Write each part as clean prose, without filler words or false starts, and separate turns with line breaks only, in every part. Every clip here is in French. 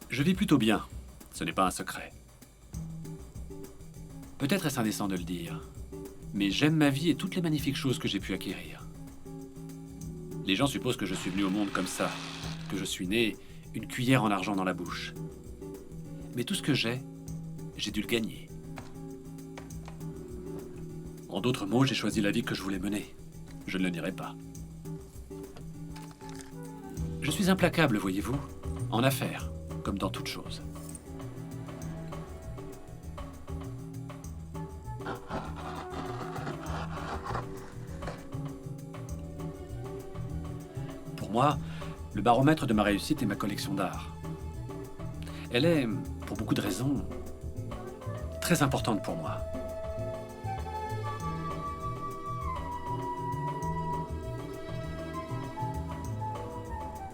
Je vis plutôt bien. Ce n'est pas un secret. Peut-être est-ce indécent de le dire, mais j'aime ma vie et toutes les magnifiques choses que j'ai pu acquérir. Les gens supposent que je suis venu au monde comme ça, que je suis né une cuillère en argent dans la bouche. Mais tout ce que j'ai dû le gagner. En d'autres mots, j'ai choisi la vie que je voulais mener. Je ne le nierai pas. Je suis implacable, voyez-vous, en affaires, comme dans toute chose. Pour moi, le baromètre de ma réussite est ma collection d'art. Elle est, pour beaucoup de raisons, très importante pour moi.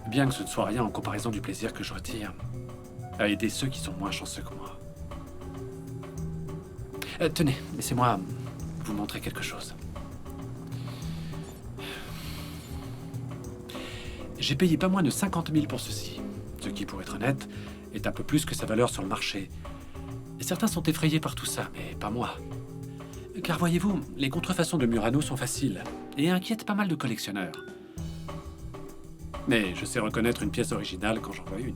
Bien que ce ne soit rien en comparaison du plaisir que je retire à aider ceux qui sont moins chanceux que moi. Tenez, laissez-moi vous montrer quelque chose. J'ai payé pas moins de 50 000 pour ceci, ce qui, pour être honnête, est un peu plus que sa valeur sur le marché. Et certains sont effrayés par tout ça, mais pas moi. Car voyez-vous, les contrefaçons de Murano sont faciles et inquiètent pas mal de collectionneurs. Mais je sais reconnaître une pièce originale quand j'en vois une.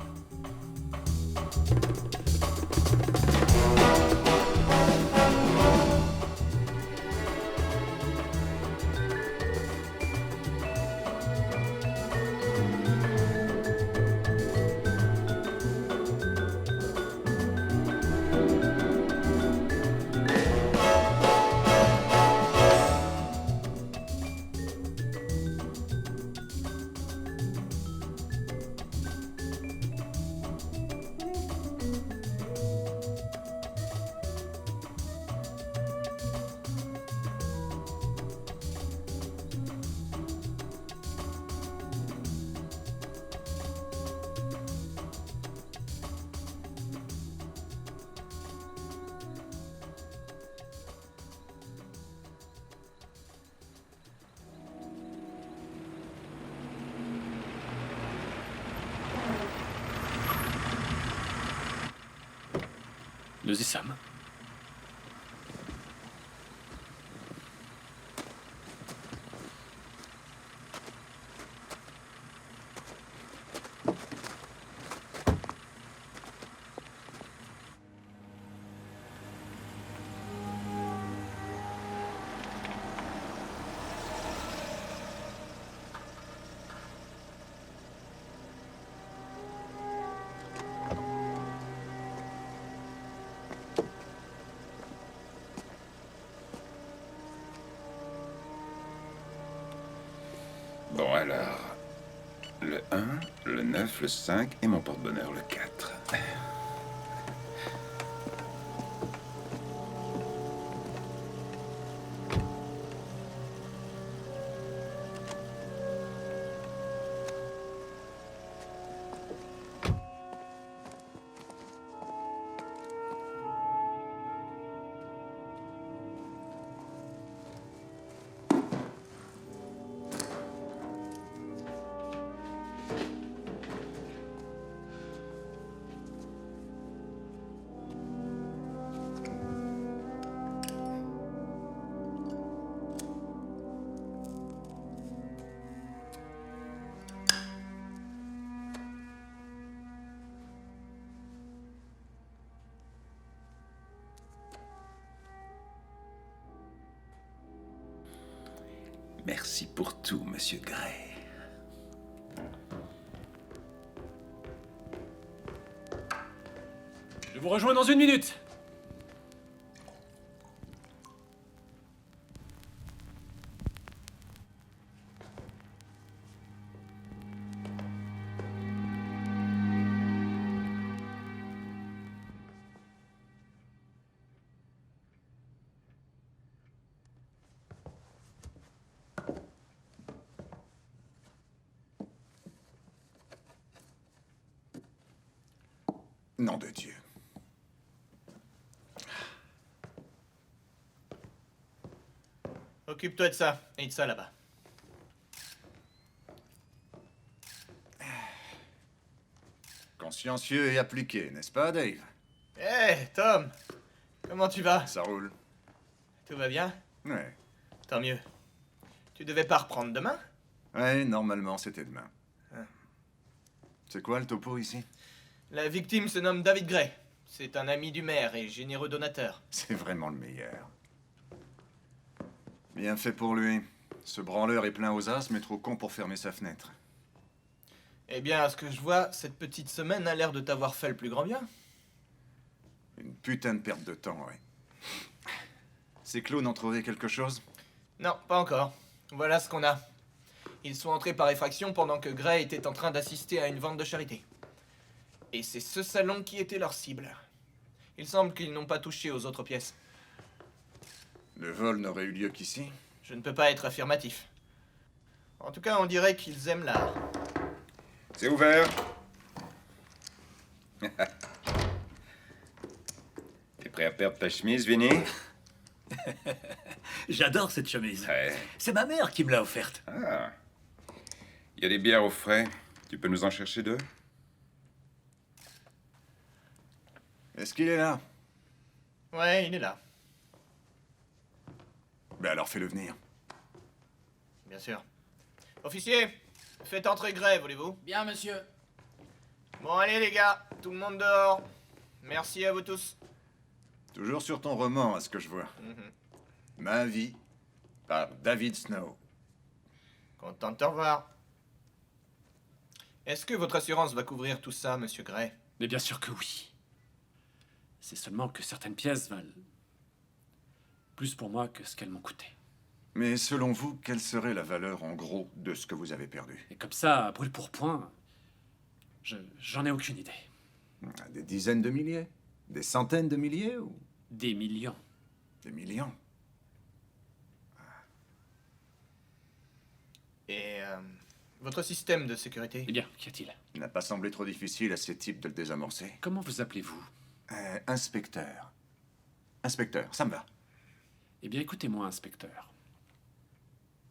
Nous y sommes.
Bon alors, le 1, le 9, le 5 et mon porte-bonheur le 4. Merci pour tout, Monsieur Gray.
Je vous rejoins dans 1 minute.
Nom de Dieu.
Occupe-toi de ça, et de ça là-bas. Consciencieux et appliqué, n'est-ce pas, Dave?
Hé, Tom! Comment tu vas?
Ça roule.
Tout va bien?
Ouais.
Tant mieux. Tu devais pas reprendre demain?
Ouais, normalement, c'était demain. C'est quoi le topo ici?
La victime se nomme David Gray. C'est un ami du maire et généreux donateur.
C'est vraiment le meilleur. Bien fait pour lui. Ce branleur est plein aux as, mais trop con pour fermer sa fenêtre.
Eh bien, à ce que je vois, cette petite semaine a l'air de t'avoir fait le plus grand bien.
Une putain de perte de temps, ouais. Ces clowns ont trouvé quelque chose?
Non, pas encore. Voilà ce qu'on a. Ils sont entrés par effraction pendant que Gray était en train d'assister à une vente de charité. Et c'est ce salon qui était leur cible. Il semble qu'ils n'ont pas touché aux autres pièces.
Le vol n'aurait eu lieu qu'ici?
Je ne peux pas être affirmatif. En tout cas, on dirait qu'ils aiment l'art.
C'est ouvert. T'es prêt à perdre ta chemise, Vinny?
J'adore cette chemise.
Ouais.
C'est ma mère qui me l'a offerte.
Ah. Il y a des bières au frais. Tu peux nous en chercher 2?
Est-ce qu'il est là?
Ouais, il est là,
Ben alors fais-le venir.
bien sûr. Officier, faites entrer Gray, voulez-vous?
Bien, monsieur.
Bon, allez les gars, tout le monde dehors. Merci à vous tous.
Toujours sur ton roman, à ce que je vois. Ma vie, par David Snow.
Content de te revoir. Est-ce que votre assurance va couvrir tout ça, monsieur Gray?
Mais bien sûr que oui. C'est seulement que certaines pièces valent plus pour moi que ce qu'elles m'ont coûté.
Mais selon vous, quelle serait la valeur en gros de ce que vous avez perdu?
Et comme ça, à brûle pour point, j'en ai aucune idée.
Des dizaines de milliers? Des centaines de milliers ou
Des millions.
des millions?
Et, votre système de sécurité?
Eh bien, qu'y a-t-il?
Il n'a pas semblé trop difficile à ces types de le désamorcer.
Comment vous appelez-vous?
Inspecteur. Inspecteur, ça me va.
Eh bien, écoutez-moi, inspecteur.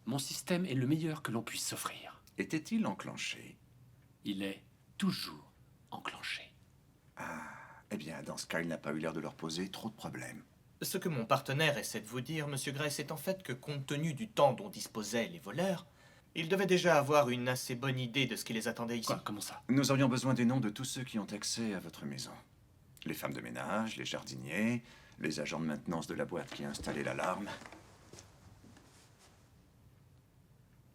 Mon système est le meilleur que l'on puisse s'offrir.
Était-il enclenché?
Il est toujours enclenché.
Eh bien, dans ce cas, il n'a pas eu l'air de leur poser trop de problèmes.
Ce que mon partenaire essaie de vous dire, monsieur Gray, c'est en fait que compte tenu du temps dont disposaient les voleurs, ils devaient déjà avoir une assez bonne idée de ce qui les attendait ici.
Quoi? Comment ça?
Nous aurions besoin des noms de tous ceux qui ont accès à votre maison. Les femmes de ménage, les jardiniers, les agents de maintenance de la boîte qui a installé l'alarme.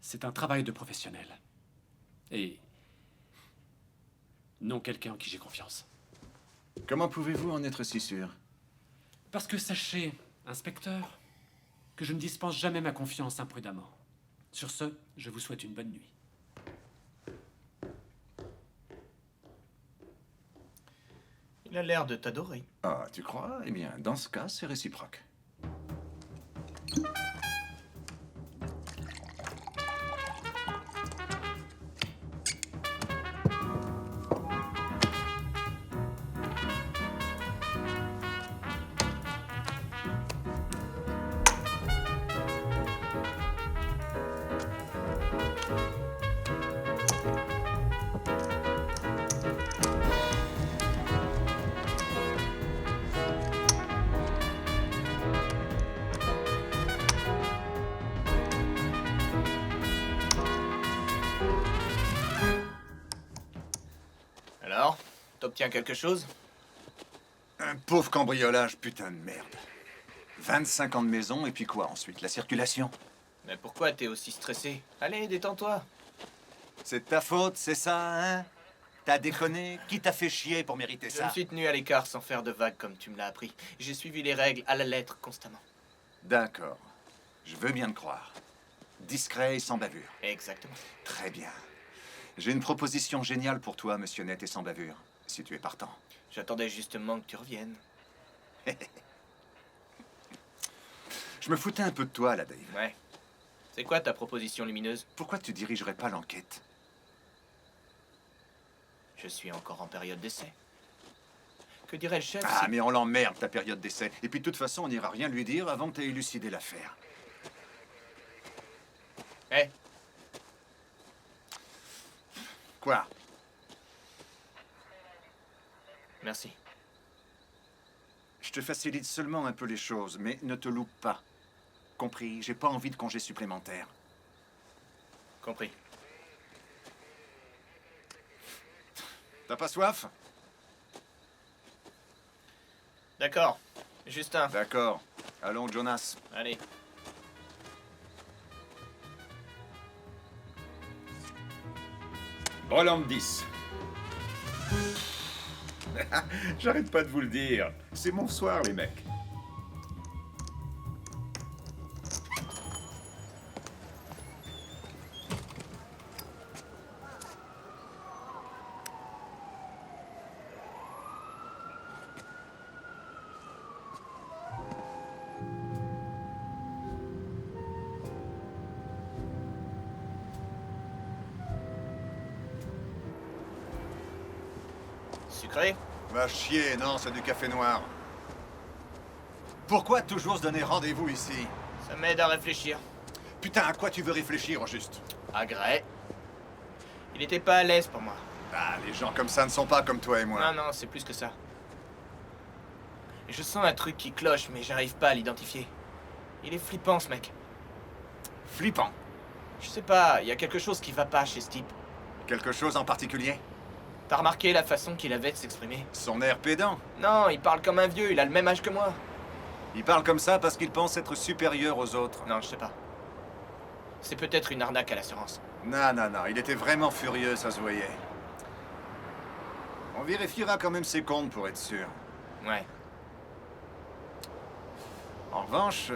C'est un travail de professionnel. Et non quelqu'un en qui j'ai confiance.
Comment pouvez-vous en être si sûr?
Parce que sachez, inspecteur, que je ne dispense jamais ma confiance imprudemment. Sur ce, je vous souhaite une bonne nuit.
Il a l'air de t'adorer.
Ah, tu crois? Eh bien, dans ce cas, c'est réciproque.
Alors, t'obtiens quelque chose?
Un pauvre cambriolage, putain de merde. 25 ans de maison, et puis quoi ensuite? La circulation?
Mais pourquoi t'es aussi stressé? Allez, détends-toi.
C'est de ta faute, c'est ça, hein? T'as déconné? Qui t'a fait chier pour mériter
Je
ça?
me suis tenu à l'écart sans faire de vagues comme tu me l'as appris. J'ai suivi les règles à la lettre constamment.
D'accord. Je veux bien le croire. Discret et sans bavure.
Exactement.
Très bien. J'ai une proposition géniale pour toi, monsieur net et sans bavure, si tu es partant.
J'attendais justement que tu reviennes.
Je me foutais un peu de toi, là, Dave.
Ouais. C'est quoi ta proposition lumineuse?
Pourquoi tu dirigerais pas l'enquête?
Je suis encore en période d'essai. Que dirait le chef
Ah,
si...
mais on l'emmerde, ta période d'essai. Et puis, de toute façon, on n'ira rien lui dire avant que t'aies élucidé l'affaire.
Eh,
Quoi?
Merci.
Je te facilite seulement un peu les choses, mais ne te loupe pas. Compris, j'ai pas envie de congés supplémentaires.
Compris.
T'as pas soif?
D'accord. Justin,
D'accord. Allons, Jonas.
allez.
Roland 10. J'arrête pas de vous le dire. C'est mon soir, les mecs.
Sucré?
Va chier, non, c'est du café noir. Pourquoi toujours se donner rendez-vous ici?
Ça m'aide à réfléchir.
Putain, à quoi tu veux réfléchir, au juste?
À Gray. Il était pas à l'aise pour moi.
Ah, les gens comme ça ne sont pas comme toi et moi.
Non, non, c'est plus que ça. Je sens un truc qui cloche, mais j'arrive pas à l'identifier. Il est flippant, ce mec.
Flippant.
Je sais pas, il y a quelque chose qui va pas chez ce type.
Quelque chose en particulier?
T'as remarqué la façon qu'il avait de s'exprimer?
Son air pédant.
Non, il parle comme un vieux, il a le même âge que moi.
Il parle comme ça parce qu'il pense être supérieur aux autres.
Non, je sais pas. C'est peut-être une arnaque à l'assurance.
Non, non, non, il était vraiment furieux, ça se voyait. On vérifiera quand même ses comptes pour être sûr.
Ouais.
En revanche,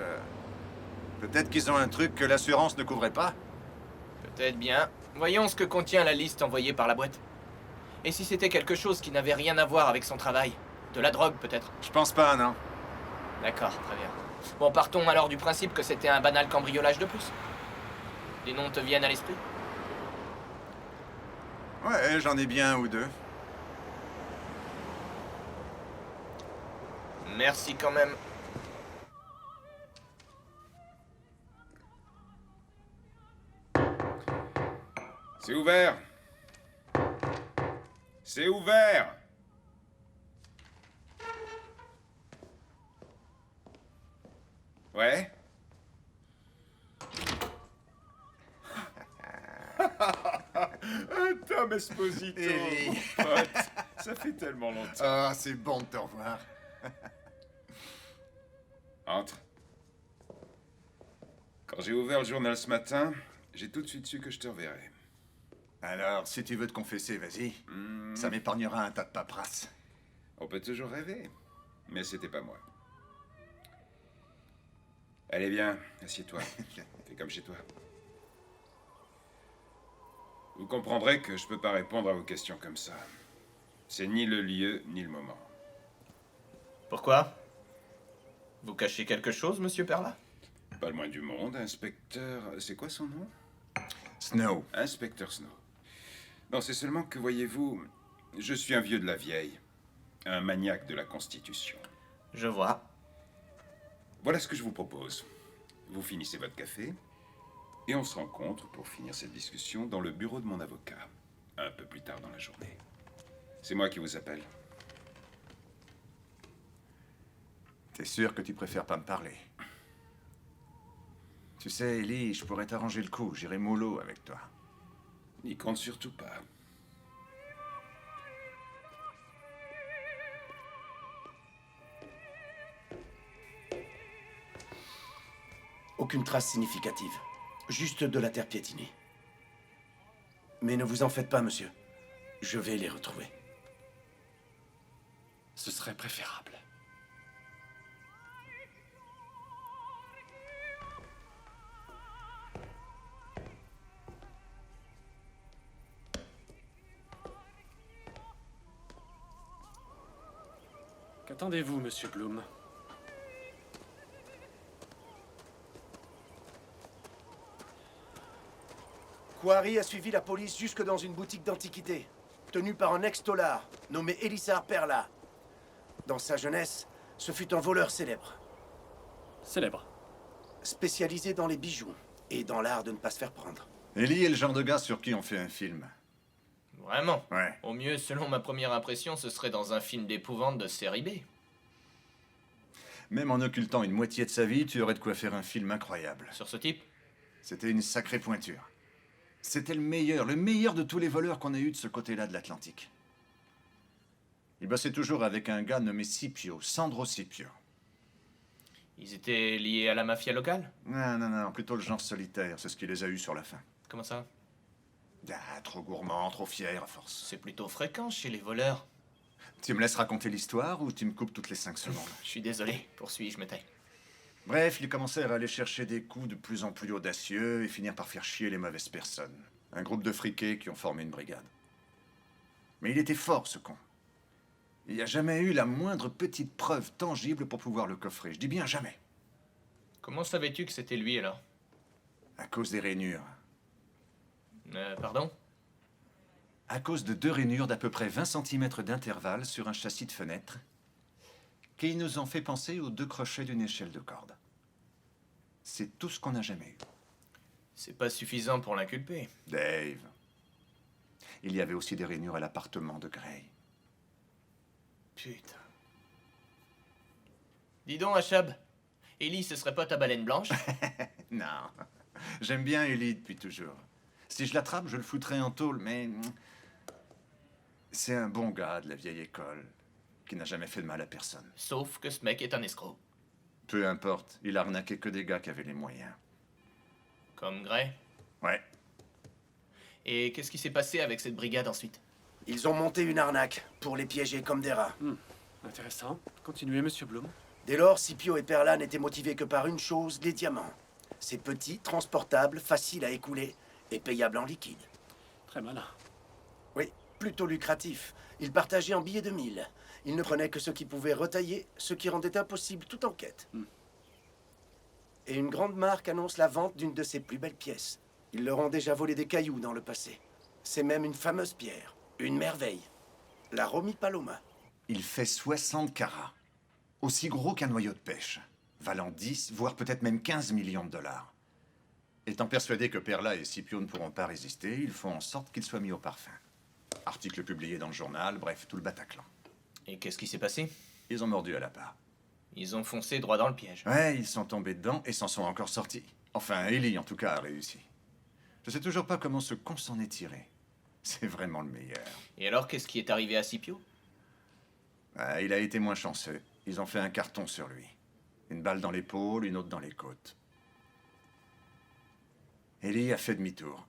peut-être qu'ils ont un truc que l'assurance ne couvrait pas.
Peut-être bien. Voyons ce que contient la liste envoyée par la boîte. Et si c'était quelque chose qui n'avait rien à voir avec son travail? De la drogue, peut-être?
Je pense pas, non.
D'accord, très bien. Bon, partons alors du principe que c'était un banal cambriolage de plus. Des noms te viennent à l'esprit?
Ouais, j'en ai bien un ou deux.
Merci quand même.
C'est ouvert. C'est ouvert. Ouais. Tom Esposito.
Ellie.
Pote, ça fait tellement longtemps.
Ah, c'est bon de te revoir.
Entre. Quand j'ai ouvert le journal ce matin, j'ai tout de suite su que je te reverrais.
Alors, si tu veux te confesser, vas-y. Ça m'épargnera un tas de paperasse.
On peut toujours rêver. Mais c'était pas moi. Allez, viens, assieds-toi. Fais comme chez toi. Vous comprendrez que je peux pas répondre à vos questions comme ça. C'est ni le lieu, ni le moment.
Pourquoi? Vous cachez quelque chose, monsieur Perla?
Pas le moins du monde, inspecteur... C'est quoi son nom?
Snow.
Inspecteur Snow. Non, c'est seulement que, voyez-vous, je suis un vieux de la vieille. Un maniaque de la Constitution.
Je vois.
Voilà ce que je vous propose. Vous finissez votre café, et on se rencontre pour finir cette discussion dans le bureau de mon avocat, un peu plus tard dans la journée. C'est moi qui vous appelle.
T'es sûr que tu préfères pas me parler? Tu sais, Ellie, je pourrais t'arranger le coup. J'irai mollo avec toi.
N'y compte surtout pas.
Aucune trace significative. Juste de la terre piétinée. Mais ne vous en faites pas, monsieur. Je vais les retrouver.
Ce serait préférable. Qu'attendez-vous, monsieur Bloom?
Quarry a suivi la police jusque dans une boutique d'antiquités, tenue par un ex-tolard, nommé Elissar Perla. Dans sa jeunesse, ce fut un voleur célèbre,
Célèbre.
spécialisé dans les bijoux et dans l'art de ne pas se faire prendre.
Ellie est le genre de gars sur qui on fait un film.
Vraiment.
Ouais.
Au mieux, selon ma première impression, ce serait dans un film d'épouvante de série B.
Même en occultant une moitié de sa vie, tu aurais de quoi faire un film incroyable.
Sur ce type?
C'était une sacrée pointure. C'était le meilleur de tous les voleurs qu'on ait eu de ce côté-là de l'Atlantique. Il bossait toujours avec un gars nommé Scipio, Sandro Scipio.
Ils étaient liés à la mafia locale?
Non, plutôt le genre solitaire, c'est ce qui les a eus sur la fin.
Comment ça?
Ah, trop gourmand, trop fier à force.
C'est plutôt fréquent chez les voleurs.
Tu me laisses raconter l'histoire ou tu me coupes toutes les 5 secondes?
Je suis désolé. Poursuis, je me tais.
Bref, ils commencèrent à aller chercher des coups de plus en plus audacieux et finirent par faire chier les mauvaises personnes. Un groupe de friqués qui ont formé une brigade. Mais il était fort, ce con. Il n'y a jamais eu la moindre petite preuve tangible pour pouvoir le coffrer. Je dis bien jamais.
Comment savais-tu que c'était lui, alors?
À cause des rainures.
Pardon?
À cause de 2 rainures d'à peu près 20 cm d'intervalle sur un châssis de fenêtre qui nous ont fait penser aux 2 crochets d'une échelle de corde. C'est tout ce qu'on n'a jamais eu.
C'est pas suffisant pour l'inculper.
Dave. Il y avait aussi des rainures à l'appartement de Gray.
Putain. Dis donc, Achab. Ellie, ce serait pas ta baleine blanche?
Non. J'aime bien Ellie depuis toujours. Si je l'attrape, je le foutrais en tôle, mais... C'est un bon gars de la vieille école, qui n'a jamais fait de mal à personne.
Sauf que ce mec est un escroc.
Peu importe, il a arnaqué que des gars qui avaient les moyens.
Comme Gray.
Ouais.
Et qu'est-ce qui s'est passé avec cette brigade ensuite?
Ils ont monté une arnaque pour les piéger comme des rats.
Intéressant. Continuez, monsieur Bloom.
Dès lors, Scipio et Perla n'étaient motivés que par une chose, les diamants. C'est petit, transportable, facile à écouler et payable en liquide.
Très malin.
Oui, plutôt lucratif. Ils partageaient en billets de 1000. Ils ne prenaient que ce qui pouvait retailler, ce qui rendait impossible toute enquête. Et une grande marque annonce la vente d'une de ses plus belles pièces. Ils leur ont déjà volé des cailloux dans le passé. C'est même une fameuse pierre. Une merveille. La Romy Paloma.
Il fait 60 carats. Aussi gros qu'un noyau de pêche. Valant 10, voire peut-être même 15 millions de dollars. Étant persuadés que Perla et Scipio ne pourront pas résister, ils font en sorte qu'il soit mis au parfum. Article publié dans le journal, bref, tout le Bataclan.
Et qu'est-ce qui s'est passé?
Ils ont mordu à la part.
Ils ont foncé droit dans le piège.
Ouais, ils sont tombés dedans et s'en sont encore sortis. Enfin, Ellie, en tout cas, a réussi. Je sais toujours pas comment ce con s'en est tiré. C'est vraiment le meilleur.
Et alors, qu'est-ce qui est arrivé à Scipio?
Ah, il a été moins chanceux. Ils ont fait un carton sur lui. Une balle dans l'épaule, une autre dans les côtes. Ellie a fait demi-tour.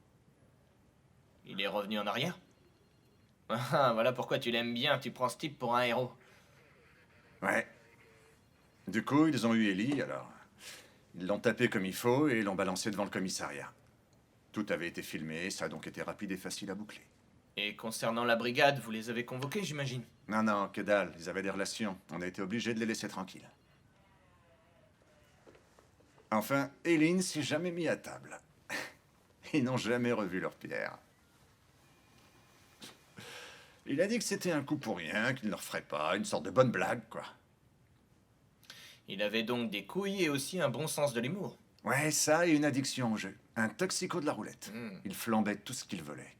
Il est revenu en arrière? Ah, voilà pourquoi tu l'aimes bien, tu prends ce type pour un héros.
Ouais. Du coup, ils ont eu Ellie, alors... Ils l'ont tapé comme il faut et l'ont balancé devant le commissariat. Tout avait été filmé, ça a donc été rapide et facile à boucler.
Et concernant la brigade, vous les avez convoqués, j'imagine?
Non, que dalle, ils avaient des relations. On a été obligés de les laisser tranquilles. Enfin, Eileen s'est jamais mis à table. Ils n'ont jamais revu leur pierre. Il a dit que c'était un coup pour rien, qu'il ne le referait pas, une sorte de bonne blague, quoi.
Il avait donc des couilles et aussi un bon sens de l'humour.
Ouais, ça et une addiction au jeu. Un toxico de la roulette. Il flambait tout ce qu'il volait.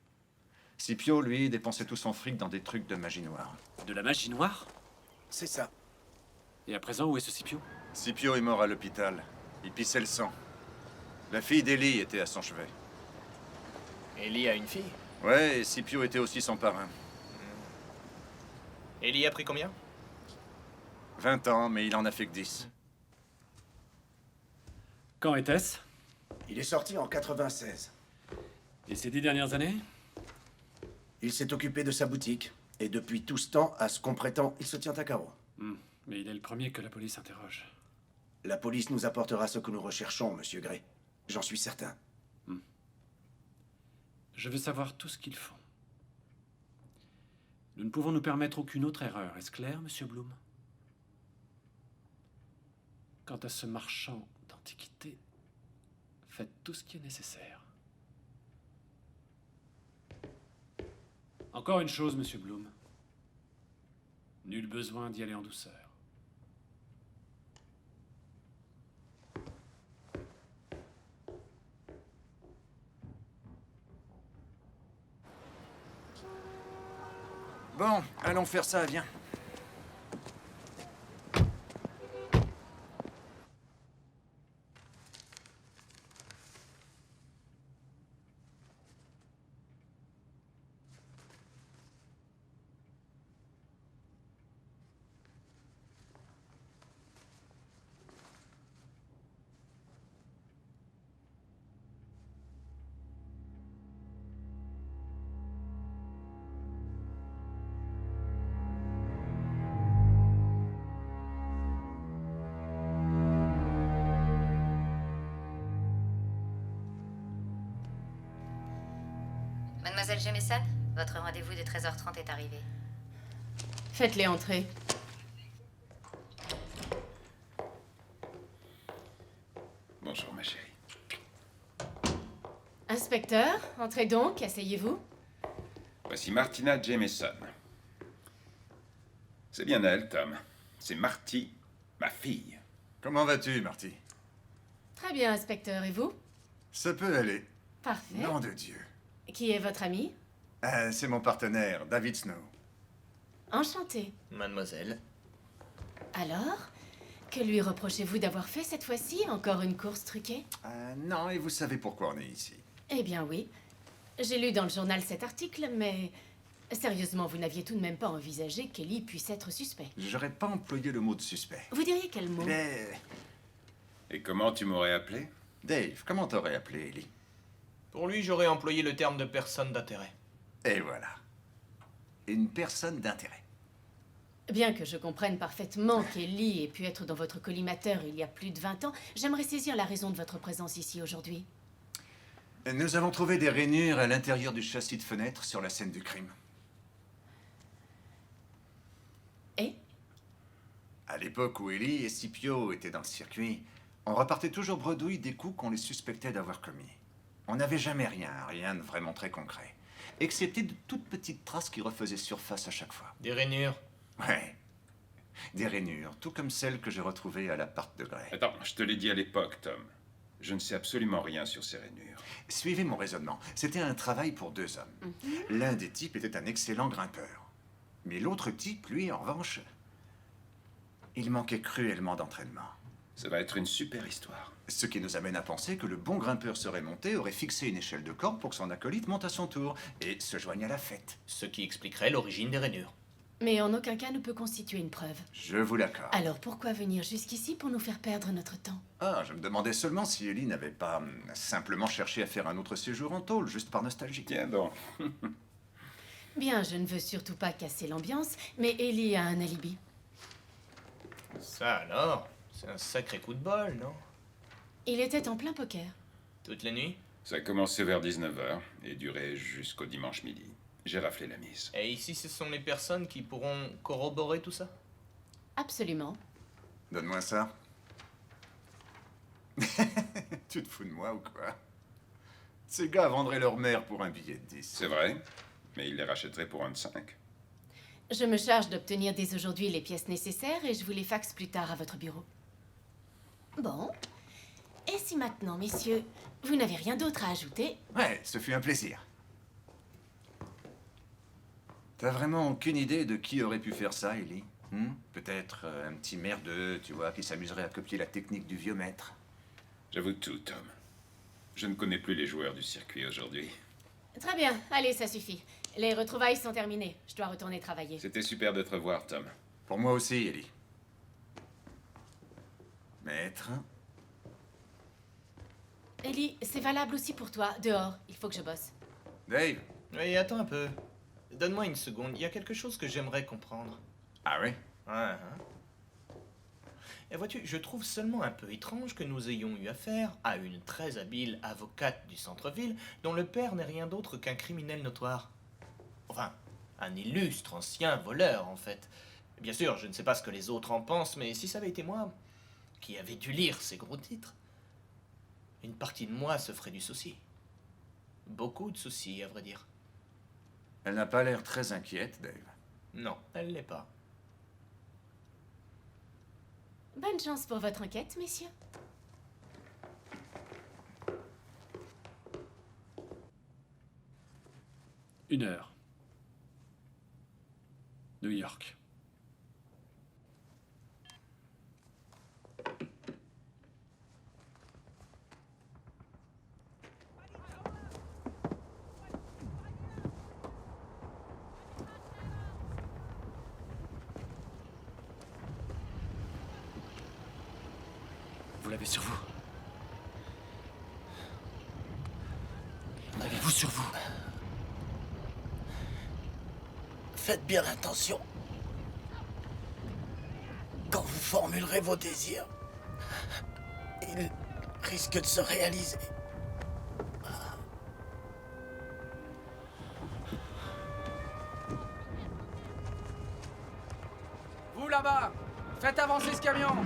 Scipio, lui, dépensait tout son fric dans des trucs de magie noire.
De la magie noire?
C'est ça.
Et à présent, où est ce Scipio?
Scipio est mort à l'hôpital. Il pissait le sang. La fille d'Ellie était à son chevet.
Ellie a une fille.
Ouais, et Scipio était aussi son parrain.
Ellie a pris combien?
20 ans, mais il en a fait que 10.
Quand était-ce?
Il est sorti en 96.
Et ces 10 dernières années?
Il s'est occupé de sa boutique. Et depuis tout ce temps, à ce qu'on prétend, il se tient à carreau.
Mais il est le premier que la police interroge.
La police nous apportera ce que nous recherchons, monsieur Gray. J'en suis certain.
Je veux savoir tout ce qu'ils font. Nous ne pouvons nous permettre aucune autre erreur, est-ce clair, monsieur Bloom? Quant à ce marchand d'antiquités, faites tout ce qui est nécessaire. Encore une chose, monsieur Bloom. Nul besoin d'y aller en douceur.
Bon, allons faire ça, viens.
Mademoiselle Jameson, votre rendez-vous de 13h30 est arrivé.
Faites-les entrer.
Bonjour, ma chérie.
Inspecteur, entrez donc, asseyez-vous.
Voici Martina Jameson. C'est bien elle, Tom. C'est Marty, ma fille.
Comment vas-tu, Marty?
Très bien, inspecteur, et vous?
Ça peut aller.
Parfait.
Nom de Dieu.
Qui est votre ami?
C'est mon partenaire, David Snow.
Enchanté.
Mademoiselle.
Alors, que lui reprochez-vous d'avoir fait cette fois-ci? Encore une course truquée?
Non, et vous savez pourquoi on est ici.
Eh bien oui. J'ai lu dans le journal cet article, mais... Sérieusement, vous n'aviez tout de même pas envisagé qu'Ellie puisse être suspect.
J'aurais pas employé le mot de suspect.
Vous diriez quel mot?
Mais...
Et comment tu m'aurais appelé?
Dave, comment t'aurais appelé Ellie?
Pour lui, j'aurais employé le terme de personne d'intérêt.
Et voilà. Une personne d'intérêt.
Bien que je comprenne parfaitement qu'Ellie ait pu être dans votre collimateur il y a plus de 20 ans, j'aimerais saisir la raison de votre présence ici aujourd'hui.
Nous avons trouvé des rainures à l'intérieur du châssis de fenêtre sur la scène du crime.
Et?
À l'époque où Ellie et Scipio étaient dans le circuit, on repartait toujours bredouille des coups qu'on les suspectait d'avoir commis. On n'avait jamais rien de vraiment très concret. Excepté de toutes petites traces qui refaisaient surface à chaque fois.
Des rainures.
Ouais. Des rainures, tout comme celles que j'ai retrouvées à l'appart de Gray.
Attends, je te l'ai dit à l'époque, Tom. Je ne sais absolument rien sur ces rainures.
Suivez mon raisonnement. C'était un travail pour deux hommes. L'un des types était un excellent grimpeur. Mais l'autre type, lui, en revanche, il manquait cruellement d'entraînement.
Ça va être une super histoire.
Ce qui nous amène à penser que le bon grimpeur serait monté, aurait fixé une échelle de corde pour que son acolyte monte à son tour et se joigne à la fête.
Ce qui expliquerait l'origine des rainures.
Mais en aucun cas ne peut constituer une preuve.
Je vous l'accorde.
Alors pourquoi venir jusqu'ici pour nous faire perdre notre temps?
Ah, je me demandais seulement si Ellie n'avait pas simplement cherché à faire un autre séjour en tôle, juste par nostalgie.
Tiens donc.
Bien, je ne veux surtout pas casser l'ambiance, mais Ellie a un alibi.
Ça alors, c'est un sacré coup de bol, non?
Il était en plein poker.
Toute la nuit?
Ça a commencé vers 19h et duré jusqu'au dimanche midi. J'ai raflé la mise.
Et ici, ce sont les personnes qui pourront corroborer tout ça?
Absolument.
Donne-moi ça. Tu te fous de moi ou quoi? Ces gars vendraient leur mère pour un billet de 10.
C'est vrai, mais ils les rachèteraient pour un de 5.
Je me charge d'obtenir dès aujourd'hui les pièces nécessaires et je vous les faxe plus tard à votre bureau. Bon. Et si maintenant, messieurs, vous n'avez rien d'autre à ajouter?
Ouais, ce fut un plaisir. T'as vraiment aucune idée de qui aurait pu faire ça, Ellie? Peut-être un petit merdeux, tu vois, qui s'amuserait à copier la technique du vieux maître.
J'avoue tout, Tom. Je ne connais plus les joueurs du circuit aujourd'hui.
Très bien, allez, ça suffit. Les retrouvailles sont terminées. Je dois retourner travailler.
C'était super de te revoir, Tom.
Pour moi aussi, Ellie. Maître?
Ellie, c'est valable aussi pour toi. Dehors, il faut que je bosse.
Dave?
Oui, attends un peu. Donne-moi une seconde, il y a quelque chose que j'aimerais comprendre.
Ah oui?
Ouais, Et vois-tu, je trouve seulement un peu étrange que nous ayons eu affaire à une très habile avocate du centre-ville dont le père n'est rien d'autre qu'un criminel notoire. Enfin, un illustre ancien voleur, en fait. Bien sûr, je ne sais pas ce que les autres en pensent, mais si ça avait été moi qui avait dû lire ces gros titres, une partie de moi se ferait du souci. Beaucoup de soucis, à vrai dire.
Elle n'a pas l'air très inquiète, Dave.
Non, elle l'est pas.
Bonne chance pour votre enquête, messieurs.
Une heure. New York. Vous l'avez sur vous. Avez-vous sur vous?
Faites bien attention. Quand vous formulerez vos désirs, ils risquent de se réaliser.
Vous là-bas, faites avancer ce camion.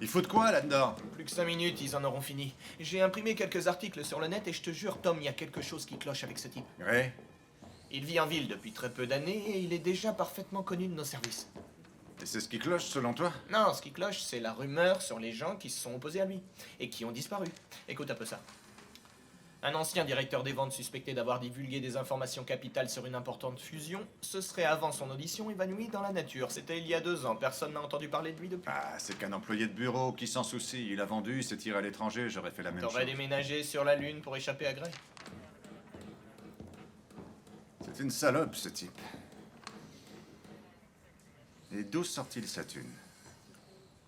Il faut de quoi là-dedans?
Plus que 5 minutes, ils en auront fini. J'ai imprimé quelques articles sur le net et je te jure, Tom, il y a quelque chose qui cloche avec ce type.
Gray?
Il vit en ville depuis très peu d'années et il est déjà parfaitement connu de nos services.
Et c'est ce qui cloche selon toi?
Non, ce qui cloche, c'est la rumeur sur les gens qui se sont opposés à lui et qui ont disparu. Écoute un peu ça. Un ancien directeur des ventes suspecté d'avoir divulgué des informations capitales sur une importante fusion se serait avant son audition évanoui dans la nature. C'était il y a 2 ans, personne n'a entendu parler de lui depuis.
Ah, c'est qu'un employé de bureau qui s'en soucie. Il a vendu, il s'est tiré à l'étranger, j'aurais fait la même chose.
T'aurais déménagé sur la Lune pour échapper à Grey.
C'est une salope, ce type. Et d'où sort-il sa thune?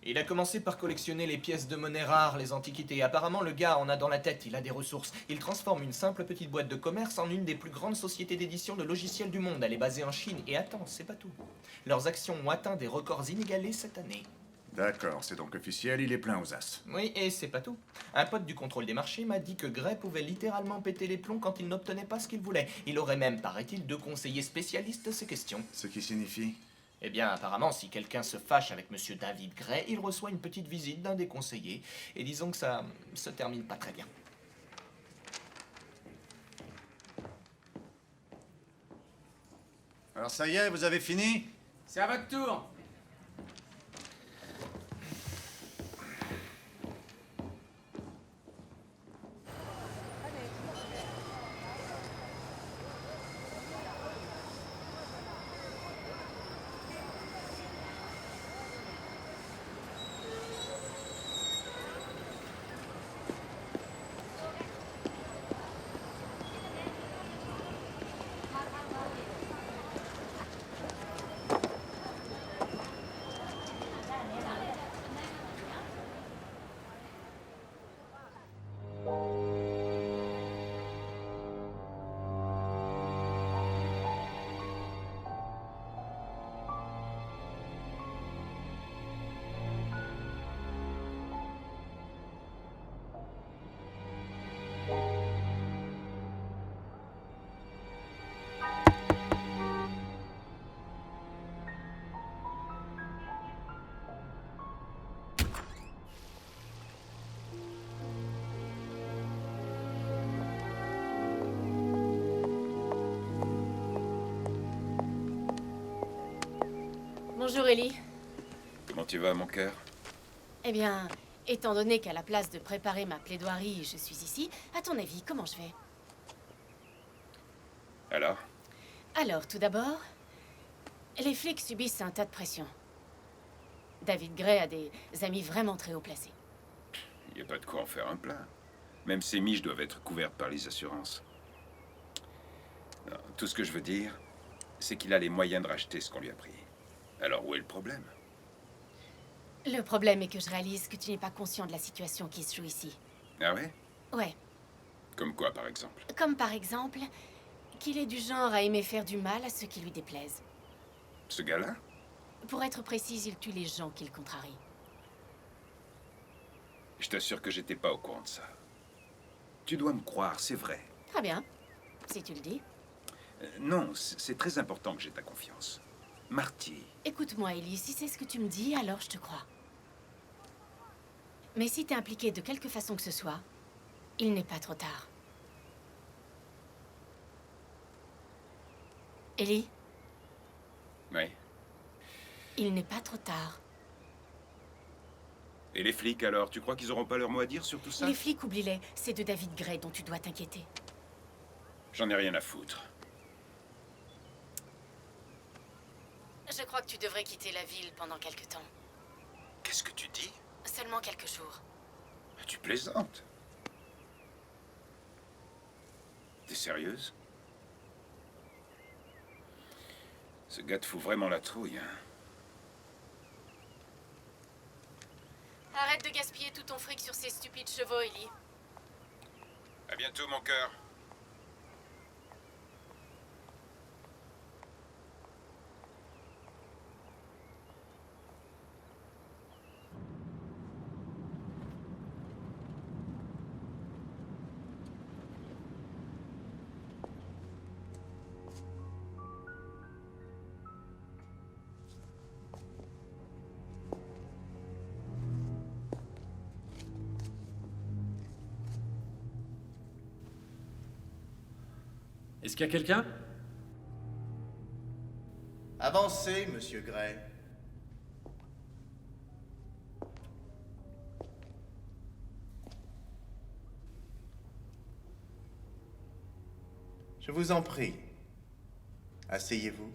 Il a commencé par collectionner les pièces de monnaie rares, les antiquités. Apparemment, le gars en a dans la tête, il a des ressources. Il transforme une simple petite boîte de commerce en une des plus grandes sociétés d'édition de logiciels du monde. Elle est basée en Chine. Et attends, c'est pas tout. Leurs actions ont atteint des records inégalés cette année.
D'accord, c'est donc officiel, il est plein aux as.
Oui, et c'est pas tout. Un pote du contrôle des marchés m'a dit que Gray pouvait littéralement péter les plombs quand il n'obtenait pas ce qu'il voulait. Il aurait même, paraît-il, 2 conseillers spécialistes de ces questions.
Ce qui signifie?
Eh bien, apparemment, si quelqu'un se fâche avec Monsieur David Gray, il reçoit une petite visite d'un des conseillers. Et disons que ça se termine pas très bien.
Alors ça y est, vous avez fini?
C'est à votre tour.
Bonjour Ellie.
Comment tu vas, mon cœur?
Eh bien, Étant donné qu'à la place de préparer ma plaidoirie, je suis ici, à ton avis, comment je vais?
Alors,
Tout d'abord, les flics subissent un tas de pression. David Gray a des amis vraiment très haut placés.
il n'y a pas de quoi en faire un plat. Même ces miches doivent être couvertes par les assurances. Non, tout ce que je veux dire, c'est qu'il a les moyens de racheter ce qu'on lui a pris. Alors où est le problème?
Le problème est que je réalise que tu n'es pas conscient de la situation qui se joue ici.
Ah ouais?
Ouais,
Comme quoi, par exemple?
comme par exemple, qu'il est du genre à aimer faire du mal à ceux qui lui déplaisent.
Ce gars-là?
Pour être précise, il tue les gens qui le contrarient.
Je t'assure que j'étais pas au courant de ça. Tu dois me croire, c'est vrai.
Très bien, si tu le dis.
Non, c'est très important que j'ai ta confiance. Marty,
Écoute-moi, Ellie, si c'est ce que tu me dis, alors je te crois. Mais si t'es impliqué de quelque façon que ce soit, il n'est pas trop tard. Ellie,
oui.
il n'est pas trop tard.
Et les flics alors, tu crois qu'ils auront pas leur mot à dire sur tout ça?
Les flics, oublie-les, c'est de David Gray dont tu dois t'inquiéter.
J'en ai rien à foutre.
Je crois que tu devrais quitter la ville pendant quelque temps.
Qu'est-ce que tu dis?
Seulement quelques jours.
Tu plaisantes? T'es sérieuse? Ce gars te fout vraiment la trouille, hein?
Arrête de gaspiller tout ton fric sur ces stupides chevaux, Ellie.
À bientôt, mon cœur.
Est-ce qu'il y a quelqu'un?
Avancez, monsieur Gray. Je vous en prie. Asseyez-vous.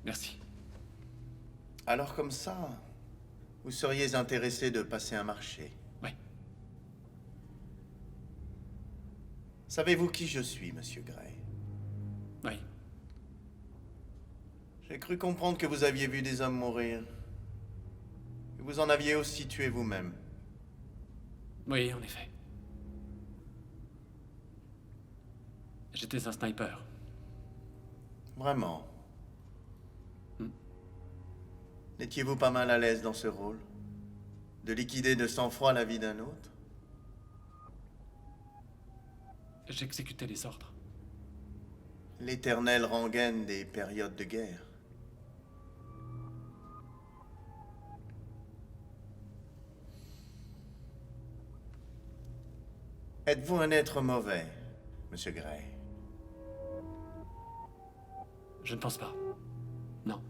Merci.
Alors comme ça, vous seriez intéressé de passer un marché.
Oui.
Savez-vous qui je suis, monsieur Gray?
Oui.
J'ai cru comprendre que vous aviez vu des hommes mourir. Que vous en aviez aussi tué vous-même.
Oui, en effet. J'étais un sniper.
Vraiment.
Hmm.
N'étiez-vous pas mal à l'aise dans ce rôle? De liquider de sang-froid la vie d'un autre?
J'exécutais les ordres.
L'éternelle rengaine des périodes de guerre. Êtes-vous un être mauvais, monsieur Gray?
Je ne pense pas. Non.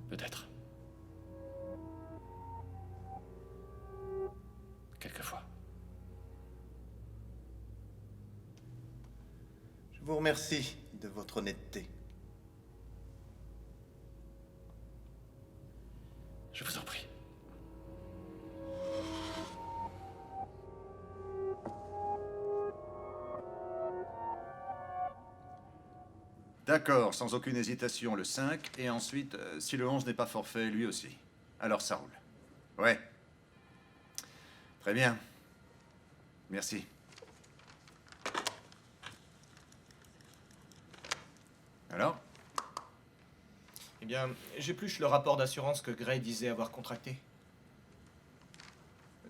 Peut-être. Quelquefois.
Je vous remercie de votre honnêteté.
Je vous en prie.
D'accord, sans aucune hésitation, le 5. Et ensuite, si le 11 n'est pas forfait, lui aussi. Alors ça roule. Ouais. Très bien. Merci. Alors?
Eh bien, j'épluche le rapport d'assurance que Gray disait avoir contracté.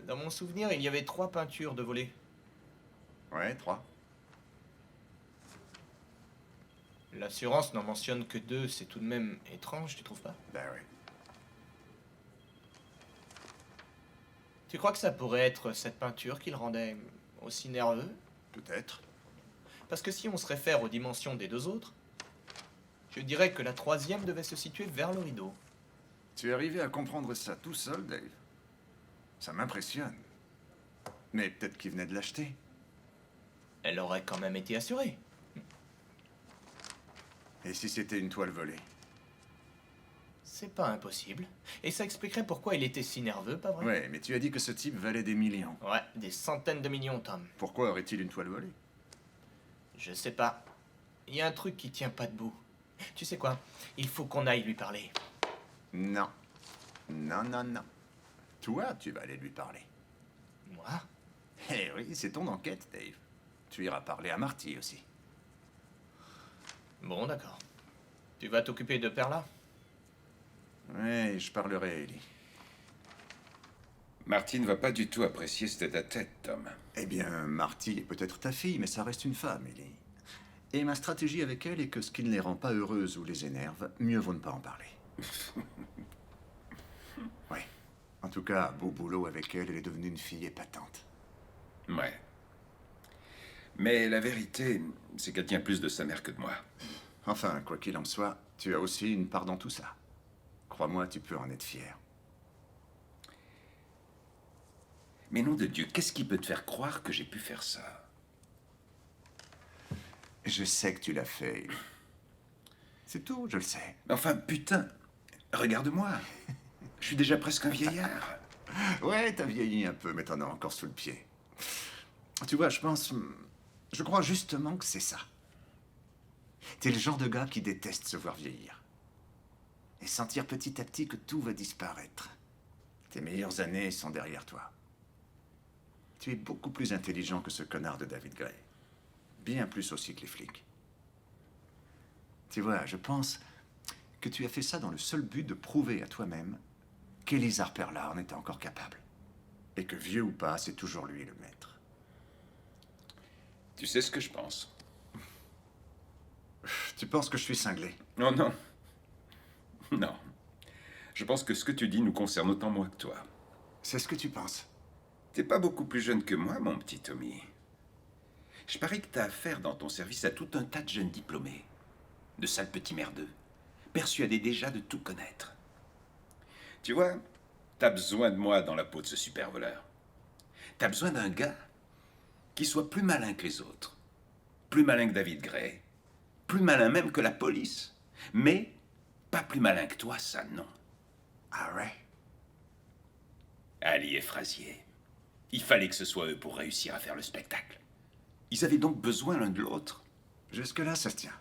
Dans mon souvenir, il y avait 3 peintures de volée.
Ouais, 3.
L'assurance n'en mentionne que 2, c'est tout de même étrange, tu trouves pas?
Ben oui.
Tu crois que ça pourrait être cette peinture qui le rendait aussi nerveux?
Peut-être.
Parce que si on se réfère aux dimensions des deux autres, je dirais que la troisième devait se situer vers le rideau.
Tu es arrivé à comprendre ça tout seul, Dave? Ça m'impressionne. Mais peut-être qu'il venait de l'acheter.
Elle aurait quand même été assurée.
Et si c'était une toile volée?
C'est pas impossible. Et ça expliquerait pourquoi il était si nerveux, pas vrai?
Ouais, mais tu as dit que ce type valait des millions.
Ouais, des centaines de millions, Tom.
Pourquoi aurait-il une toile volée?
Je sais pas. Il y a un truc qui tient pas debout. Tu sais quoi? Il faut qu'on aille lui parler.
Non. Non, non, non. Toi, tu vas aller lui parler.
Moi?
Eh oui, c'est ton enquête, Dave. Tu iras parler à Marty aussi.
Bon, d'accord. Tu vas t'occuper de Perla?
Ouais, je parlerai à Ellie.
Marty ne va pas du tout apprécier ce tête-à-tête, Tom.
Eh bien, Marty est peut-être ta fille, mais ça reste une femme, Ellie. Et ma stratégie avec elle est que ce qui ne les rend pas heureuses ou les énerve, mieux vaut ne pas en parler. Oui. En tout cas, beau boulot avec elle, elle est devenue une fille épatante.
Ouais. Mais la vérité, c'est qu'elle tient plus de sa mère que de moi.
Enfin, quoi qu'il en soit, tu as aussi une part dans tout ça. Crois-moi, tu peux en être fier.
Mais nom de Dieu, qu'est-ce qui peut te faire croire que j'ai pu faire ça?
Je sais que tu l'as fait, Ellie. C'est tout, je le sais.
Enfin, putain, regarde-moi. Je suis déjà presque un vieillard.
Ouais, t'as vieilli un peu, mais t'en as encore sous le pied. Tu vois, je crois justement que c'est ça. T'es le genre de gars qui déteste se voir vieillir. Et sentir petit à petit que tout va disparaître. Tes meilleures années sont derrière toi. Tu es beaucoup plus intelligent que ce connard de David Gray. Bien plus aussi que les flics. Tu vois, je pense que tu as fait ça dans le seul but de prouver à toi-même qu'Elizar Perla en était encore capable. Et que vieux ou pas, c'est toujours lui le maître.
Tu sais ce que je pense?
Tu penses que je suis cinglé?
Oh non. Non. Je pense que ce que tu dis nous concerne autant moi que toi.
C'est ce que tu penses?
T'es pas beaucoup plus jeune que moi, mon petit Tommy. Je parie que t'as affaire dans ton service à tout un tas de jeunes diplômés. De sales petits merdeux. Persuadés déjà de tout connaître. Tu vois, t'as besoin de moi dans la peau de ce super voleur. T'as besoin d'un gars qui soit plus malin que les autres. Plus malin que David Gray. Plus malin même que la police. Mais pas plus malin que toi, ça non.
Ah ouais?
Ali et Frazier. Il fallait que ce soit eux pour réussir à faire le spectacle. Ils avaient donc besoin l'un de l'autre.
Jusque-là, ça se tient.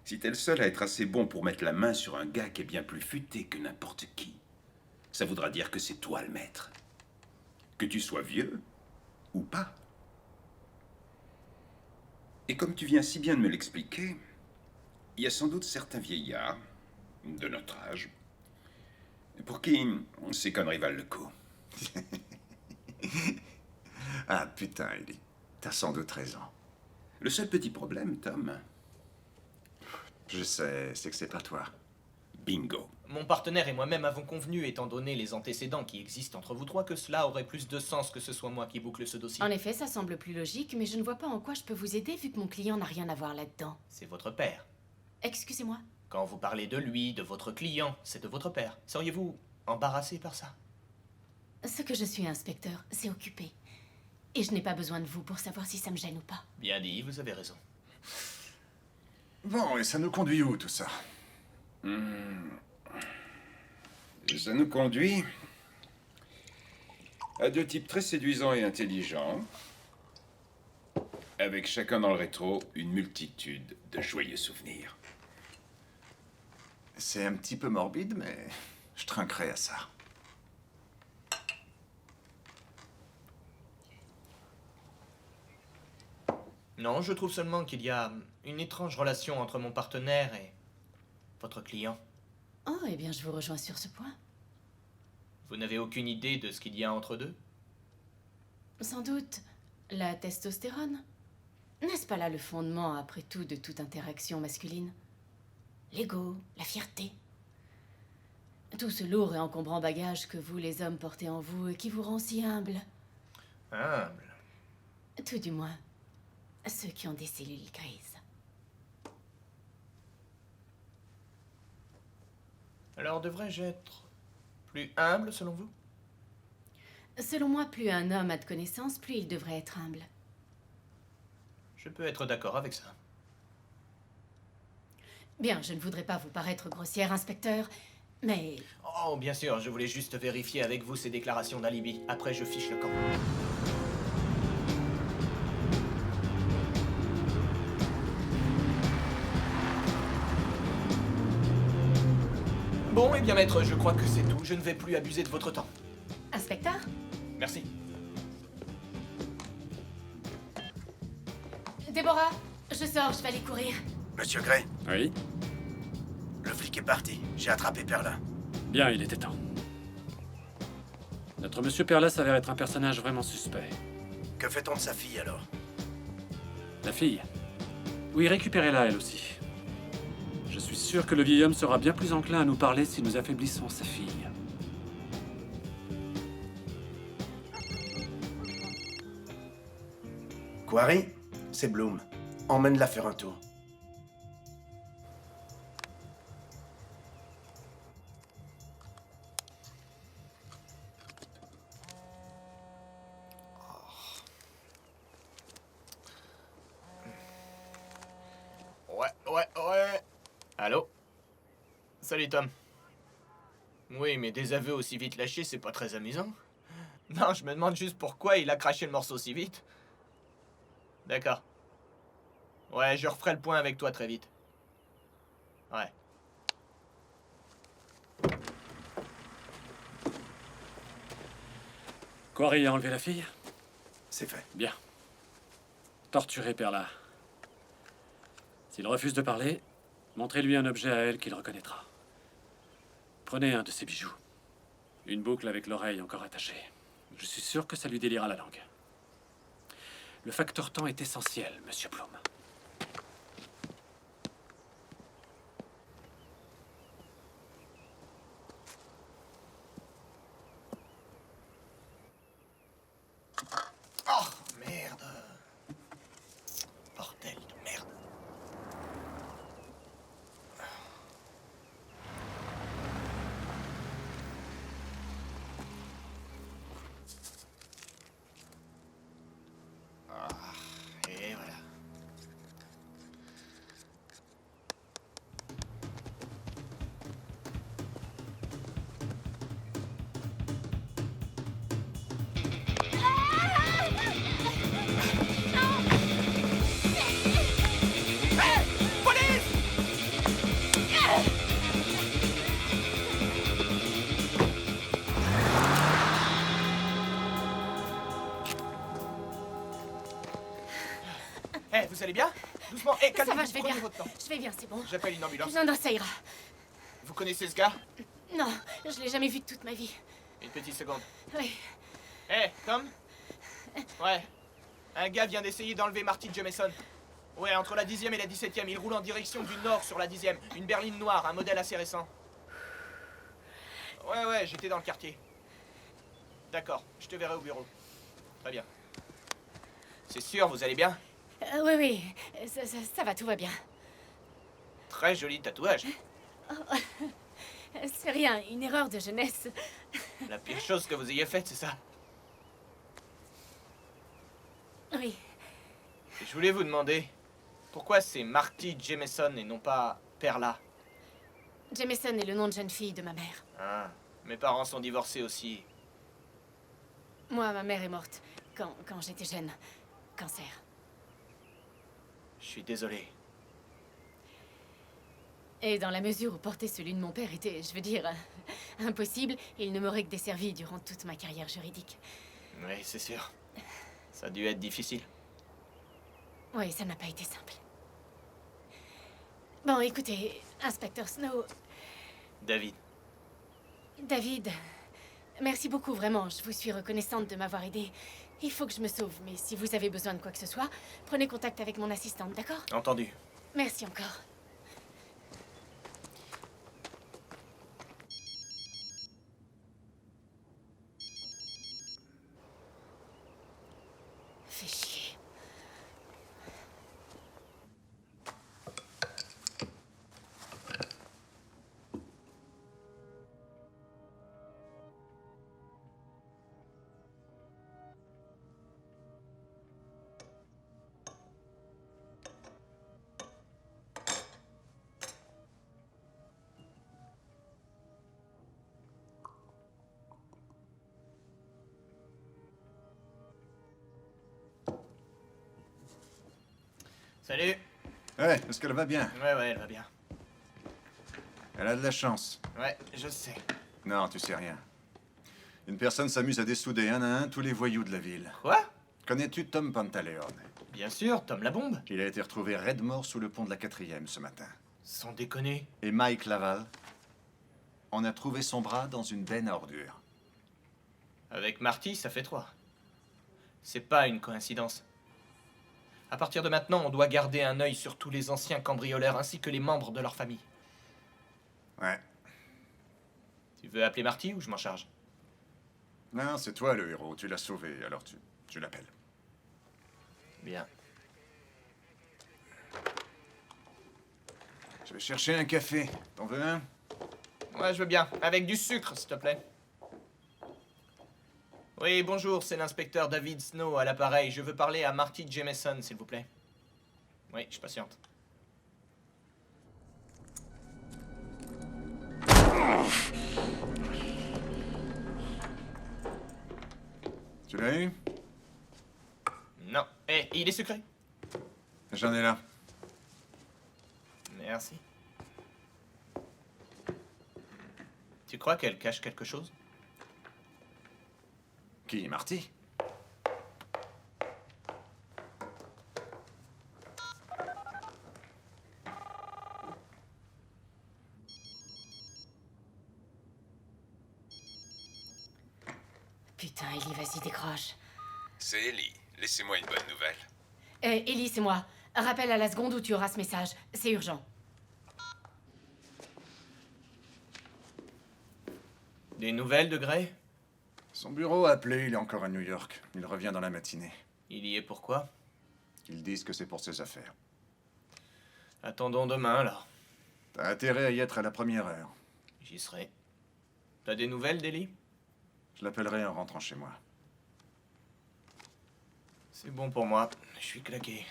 Si t'es le seul à être assez bon pour mettre la main sur un gars qui est bien plus futé que n'importe qui, ça voudra dire que c'est toi le maître. Que tu sois vieux ou pas. Et comme tu viens si bien de me l'expliquer, il y a sans doute certains vieillards, de notre âge, pour qui ces conneries valent le coup.
Ah putain, Ellie, t'as sans doute raison.
Le seul petit problème, Tom,
Je sais, c'est que c'est pas toi.
bingo.
Mon partenaire et moi-même avons convenu, étant donné les antécédents qui existent entre vous trois, que cela aurait plus de sens que ce soit moi qui boucle ce dossier.
En effet, ça semble plus logique, mais je ne vois pas en quoi je peux vous aider vu que mon client n'a rien à voir là-dedans.
C'est votre père.
Excusez-moi.
Quand vous parlez de lui, de votre client, c'est de votre père. Seriez-vous embarrassé par ça?
Ce que je suis inspecteur, c'est occupé. Et je n'ai pas besoin de vous pour savoir si ça me gêne ou pas.
Bien dit, vous avez raison.
Bon, et ça nous conduit où, tout ça?
Ça nous conduit à deux types très séduisants et intelligents, avec chacun dans le rétro une multitude de joyeux souvenirs.
C'est un petit peu morbide, mais je trinquerai à ça.
Non, je trouve seulement qu'il y a une étrange relation entre mon partenaire et votre client.
Oh, eh bien, je vous rejoins sur ce point.
Vous n'avez aucune idée de ce qu'il y a entre deux?
Sans doute la testostérone. N'est-ce pas là le fondement, après tout, de toute interaction masculine? L'ego, la fierté. Tout ce lourd et encombrant bagage que vous, les hommes, portez en vous et qui vous rend si humble.
Humble.
Tout du moins, ceux qui ont des cellules grises.
Alors devrais-je être plus humble selon vous?
Selon moi, plus un homme a de connaissances, plus il devrait être humble.
Je peux être d'accord avec ça.
Bien, je ne voudrais pas vous paraître grossière, inspecteur, mais...
Oh, bien sûr, je voulais juste vérifier avec vous ces déclarations d'alibi. Après, je fiche le camp. Bon, eh bien, maître, je crois que c'est tout. Je ne vais plus abuser de votre temps.
Inspecteur?
Merci.
Déborah, je sors, je vais aller courir.
Monsieur Gray,
Oui?
le flic est parti. J'ai attrapé Perlin.
Bien, il était temps. Notre monsieur Perla s'avère être un personnage vraiment suspect.
Que fait-on de sa fille, alors?
La fille? Oui, récupérez-la, elle aussi. Je suis sûr que le vieil homme sera bien plus enclin à nous parler si nous affaiblissons sa fille.
Quarry, c'est Bloom. Emmène-la faire un tour.
Ouais. Allô? Salut, Tom. Oui, mais des aveux aussi vite lâchés, c'est pas très amusant. Non, je me demande juste pourquoi il a craché le morceau si vite. D'accord. Ouais, je referai le point avec toi très vite. Ouais.
Quarry a enlevé la fille?
C'est fait.
Bien. Torturez Perla. S'il refuse de parler, montrez-lui un objet à elle qu'il reconnaîtra. Prenez un de ses bijoux. Une boucle avec l'oreille encore attachée. Je suis sûr que ça lui déliera la langue. Le facteur temps est essentiel, Monsieur Bloom.
Oh, merde. Bordel de merde. Et voilà. Eh, vous allez bien? Doucement. Eh,
Ça
calmez-vous,
va, je vais
prenez
bien.
votre temps.
Je vais bien, c'est bon.
J'appelle une ambulance.
Non, ça ira.
Vous connaissez ce gars?
Non, je l'ai jamais vu de toute ma vie.
Une petite seconde.
Oui.
Eh, Tom? Ouais. Un gars vient d'essayer d'enlever Marty Jameson. Ouais, entre la 10e et la 17e. Il roule en direction du nord sur la 10e. Une berline noire, un modèle assez récent. Ouais, j'étais dans le quartier. D'accord, je te verrai au bureau. Très bien. C'est sûr, vous allez bien?
Oui, ça va, tout va bien.
Très joli tatouage.
C'est rien, une erreur de jeunesse.
La pire chose que vous ayez faite, c'est ça.
Oui.
Et je voulais vous demander, pourquoi c'est Marty Jameson et non pas Perla?
Jameson est le nom de jeune fille de ma mère.
Ah, mes parents sont divorcés aussi.
Moi, ma mère est morte quand j'étais jeune. Cancer.
Je suis désolé.
Et dans la mesure où porter celui de mon père était, je veux dire, impossible, il ne m'aurait que desservi durant toute ma carrière juridique.
Oui, c'est sûr. Ça a dû être difficile.
Oui, ça n'a pas été simple. Bon, écoutez, inspecteur Snow,
David.
David, merci beaucoup, vraiment. Je vous suis reconnaissante de m'avoir aidé. Il faut que je me sauve, mais si vous avez besoin de quoi que ce soit, prenez contact avec mon assistante, d'accord?
Entendu.
Merci encore. Fais chier.
Salut.
Ouais, est-ce qu'elle va bien?
Ouais, elle va bien.
Elle a de la chance.
Ouais, je sais.
Non, tu sais rien. Une personne s'amuse à dessouder un à un tous les voyous de la ville.
Quoi?
Connais-tu Tom Pantaleone?
Bien sûr, Tom la bombe.
Il a été retrouvé raide mort sous le pont de la 4e ce matin.
Sans déconner.
Et Mike Laval? On a trouvé son bras dans une benne à ordures.
Avec Marty, ça fait 3. C'est pas une coïncidence. À partir de maintenant, on doit garder un œil sur tous les anciens cambrioleurs ainsi que les membres de leur famille.
Ouais.
Tu veux appeler Marty ou je m'en charge?
Non, c'est toi le héros. Tu l'as sauvé, alors tu l'appelles.
Bien.
Je vais chercher un café. T'en veux un?
Ouais, je veux bien. Avec du sucre, s'il te plaît. Oui, bonjour, c'est l'inspecteur David Snow à l'appareil. Je veux parler à Marty Jameson, s'il vous plaît. Oui, je patiente.
Tu l'as eu?
Non. Eh, il est secret.
J'en ai là.
Merci. Tu crois qu'elle cache quelque chose?
Qui, Marty?
Putain, Ellie, vas-y, décroche.
C'est Ellie. Laissez-moi une bonne nouvelle.
Ellie, c'est moi. Rappelle à la seconde où tu auras ce message. C'est urgent.
Des nouvelles de Gray?
Son bureau a appelé, il est encore à New York. Il revient dans la matinée.
Il y est pourquoi?
Ils disent que c'est pour ses affaires.
Attendons demain, alors.
T'as intérêt à y être à la première heure.
J'y serai. T'as des nouvelles d'Ellie?
Je l'appellerai en rentrant chez moi.
C'est bon pour moi. Je suis claqué.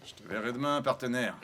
Je te verrai demain, partenaire.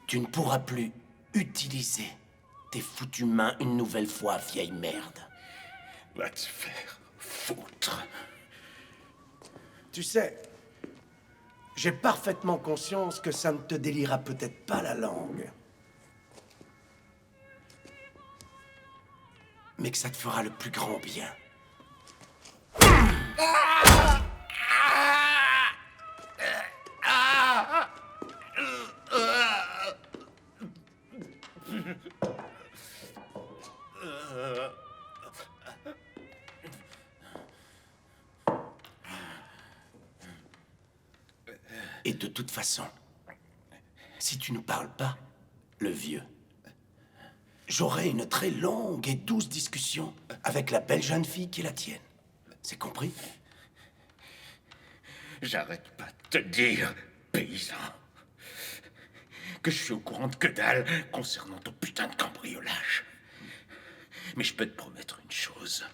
Tu ne pourras plus utiliser tes foutues mains une nouvelle fois, vieille merde.
Va te faire foutre.
Tu sais, j'ai parfaitement conscience que ça ne te délira peut-être pas la langue. Mais que ça te fera le plus grand bien. Et de toute façon, si tu ne parles pas, le vieux, j'aurai une très longue et douce discussion avec la belle jeune fille qui est la tienne. C'est compris?
J'arrête pas de te dire, paysan, que je suis au courant de que dalle concernant ton putain de cambriolage. Mais je peux te promettre une chose.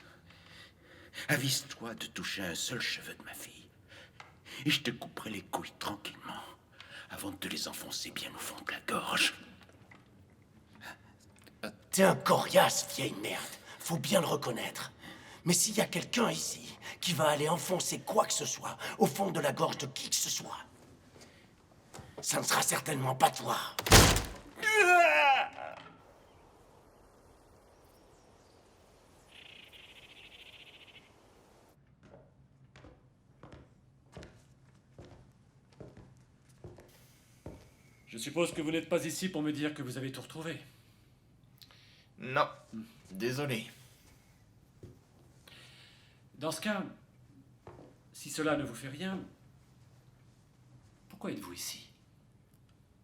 Avise-toi de toucher un seul cheveu de ma fille. Et je te couperai les couilles tranquillement, avant de te les enfoncer bien au fond de la gorge.
T'es un coriace, vieille merde. Faut bien le reconnaître. Mais s'il y a quelqu'un ici qui va aller enfoncer quoi que ce soit au fond de la gorge de qui que ce soit, ça ne sera certainement pas toi.
Je suppose que vous n'êtes pas ici pour me dire que vous avez tout retrouvé.
Non, désolé.
Dans ce cas, si cela ne vous fait rien, pourquoi êtes-vous ici?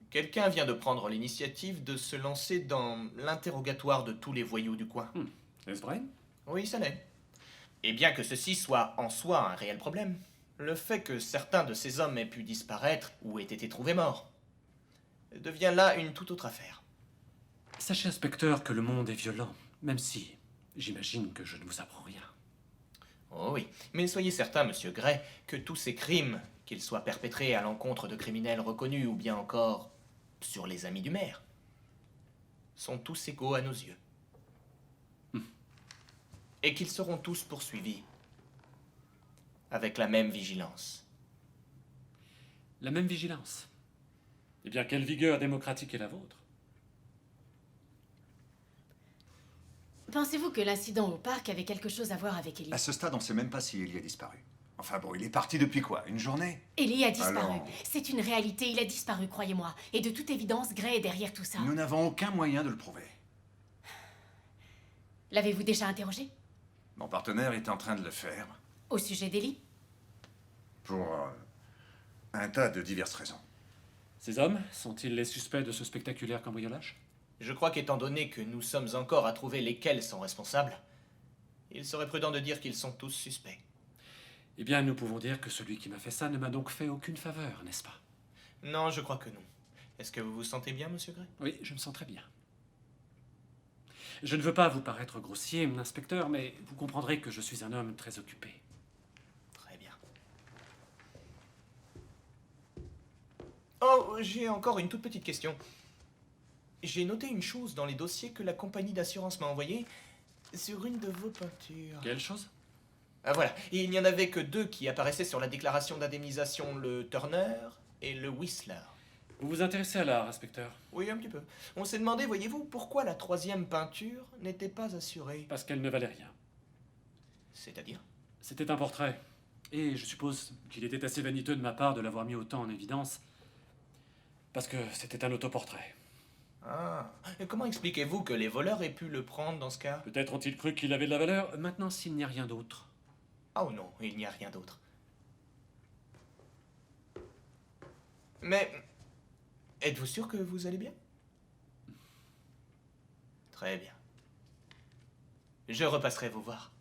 Quelqu'un vient de prendre l'initiative de se lancer dans l'interrogatoire de tous les voyous du coin.
Est-ce vrai?
Oui, ça l'est. Et bien que ceci soit en soi un réel problème, le fait que certains de ces hommes aient pu disparaître ou aient été trouvés morts devient là une toute autre affaire.
Sachez, inspecteur, que le monde est violent, même si j'imagine que je ne vous apprends rien.
Oh oui, mais soyez certain, monsieur Gray, que tous ces crimes, qu'ils soient perpétrés à l'encontre de criminels reconnus ou bien encore sur les amis du maire, sont tous égaux à nos yeux. Et qu'ils seront tous poursuivis avec la même vigilance.
La même vigilance. Eh bien, quelle vigueur démocratique est la vôtre?
Pensez-vous que l'incident au parc avait quelque chose à voir avec Ellie?
À ce stade, on ne sait même pas si Ellie a disparu. Enfin bon, il est parti depuis quoi? Une journée?
Ellie a disparu.
Alors...
C'est une réalité, il a disparu, croyez-moi. Et de toute évidence, Gray est derrière tout ça.
Nous n'avons aucun moyen de le prouver.
L'avez-vous déjà interrogé?
Mon partenaire est en train de le faire.
Au sujet d'Ellie?
Pour un tas de diverses raisons.
Ces hommes sont-ils les suspects de ce spectaculaire cambriolage?
Je crois qu'étant donné que nous sommes encore à trouver lesquels sont responsables, il serait prudent de dire qu'ils sont tous suspects.
Eh bien, nous pouvons dire que celui qui m'a fait ça ne m'a donc fait aucune faveur, n'est-ce pas?
Non, je crois que non. Est-ce que vous vous sentez bien, monsieur Gray?
Oui, je me sens très bien. Je ne veux pas vous paraître grossier, inspecteur, mais vous comprendrez que je suis un homme très occupé.
Très bien. Oh, j'ai encore une toute petite question. J'ai noté une chose dans les dossiers que la compagnie d'assurance m'a envoyés sur une de vos peintures.
Quelle chose?
Ah voilà, et il n'y en avait que deux qui apparaissaient sur la déclaration d'indemnisation, le Turner et le Whistler.
Vous vous intéressez à l'art, inspecteur?
Oui, un petit peu. On s'est demandé, voyez-vous, pourquoi la troisième peinture n'était pas assurée.
Parce qu'elle ne valait rien.
C'est-à-dire?
C'était un portrait. Et je suppose qu'il était assez vaniteux de ma part de l'avoir mis autant en évidence. Parce que c'était un autoportrait.
Ah, et comment expliquez-vous que les voleurs aient pu le prendre dans ce cas?
Peut-être ont-ils cru qu'il avait de la valeur. Maintenant, s'il n'y a rien d'autre.
Oh non, il n'y a rien d'autre. Mais... êtes-vous sûr que vous allez bien? Très bien. Je repasserai vous voir.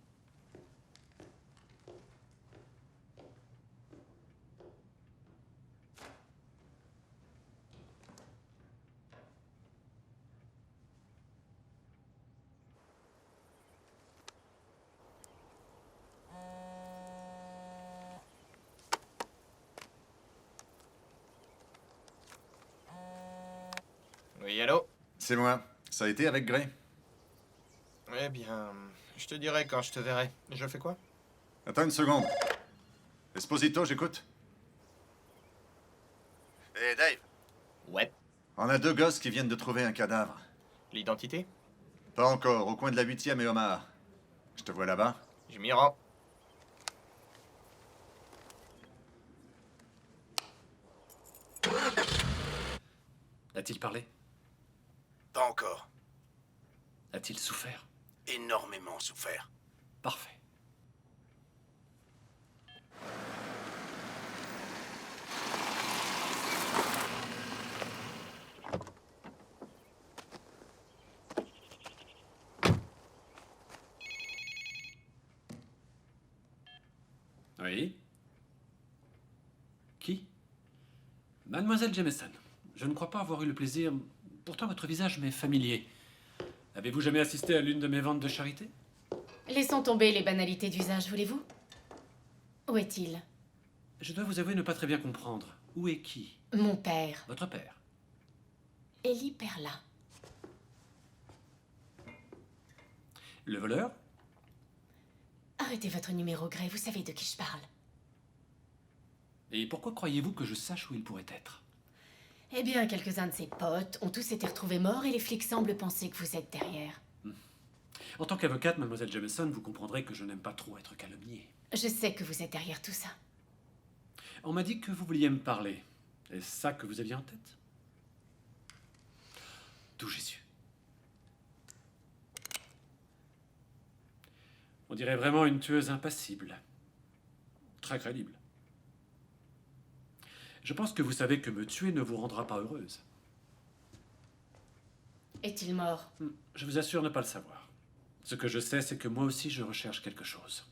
Oui, allô?
C'est moi. Ça a été avec Gray?
Eh bien, je te dirai quand je te verrai. Je fais quoi?
Attends une seconde. Esposito, j'écoute. Hé, Dave.
Ouais.
On a deux gosses qui viennent de trouver un cadavre.
L'identité?
Pas encore, au coin de la 8e et Omaha. Je te vois là-bas.
Je m'y rends.
A-t-il parlé?
Pas encore.
A-t-il souffert?
Énormément souffert.
Parfait. Oui? Qui? Mademoiselle Jameson. Je ne crois pas avoir eu le plaisir... Pourtant, votre visage m'est familier. Avez-vous jamais assisté à l'une de mes ventes de charité?
Laissons tomber les banalités d'usage, voulez-vous? Où est-il?
Je dois vous avouer ne pas très bien comprendre. Où est qui?
Mon père.
Votre père.
Ellie Perla.
Le voleur?
Arrêtez votre numéro, Gray, vous savez de qui je parle.
Et pourquoi croyez-vous que je sache où il pourrait être?
Eh bien, quelques-uns de ses potes ont tous été retrouvés morts et les flics semblent penser que vous êtes derrière.
En tant qu'avocate, mademoiselle Jameson, vous comprendrez que je n'aime pas trop être calomniée.
Je sais que vous êtes derrière tout ça.
On m'a dit que vous vouliez me parler. Est-ce ça que vous aviez en tête? Tout Jésus. On dirait vraiment une tueuse impassible. Très crédible. Je pense que vous savez que me tuer ne vous rendra pas heureuse.
Est-il mort?
Je vous assure ne pas le savoir. Ce que je sais, c'est que moi aussi je recherche quelque chose.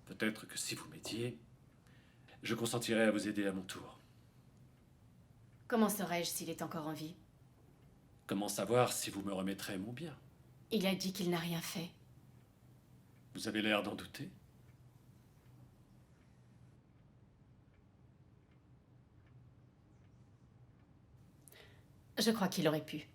Peut-être que si vous m'aidiez, je consentirais à vous aider à mon tour.
Comment saurais-je s'il est encore en vie?
Comment savoir si vous me remettrez mon bien?
Il a dit qu'il n'a rien fait.
Vous avez l'air d'en douter.
Je crois qu'il aurait pu.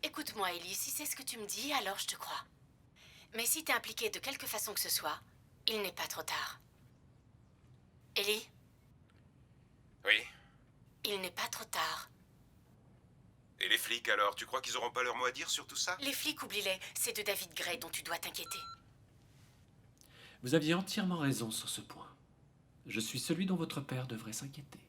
Écoute-moi, Ellie, si c'est ce que tu me dis, alors je te crois. Mais si t'es impliquée de quelque façon que ce soit, il n'est pas trop tard. Ellie?
Oui.
Il n'est pas trop tard.
Et les flics alors, tu crois qu'ils auront pas leur mot à dire sur tout ça?
Les flics, oublie-les. C'est de David Gray dont tu dois t'inquiéter.
Vous aviez entièrement raison sur ce point. Je suis celui dont votre père devrait s'inquiéter.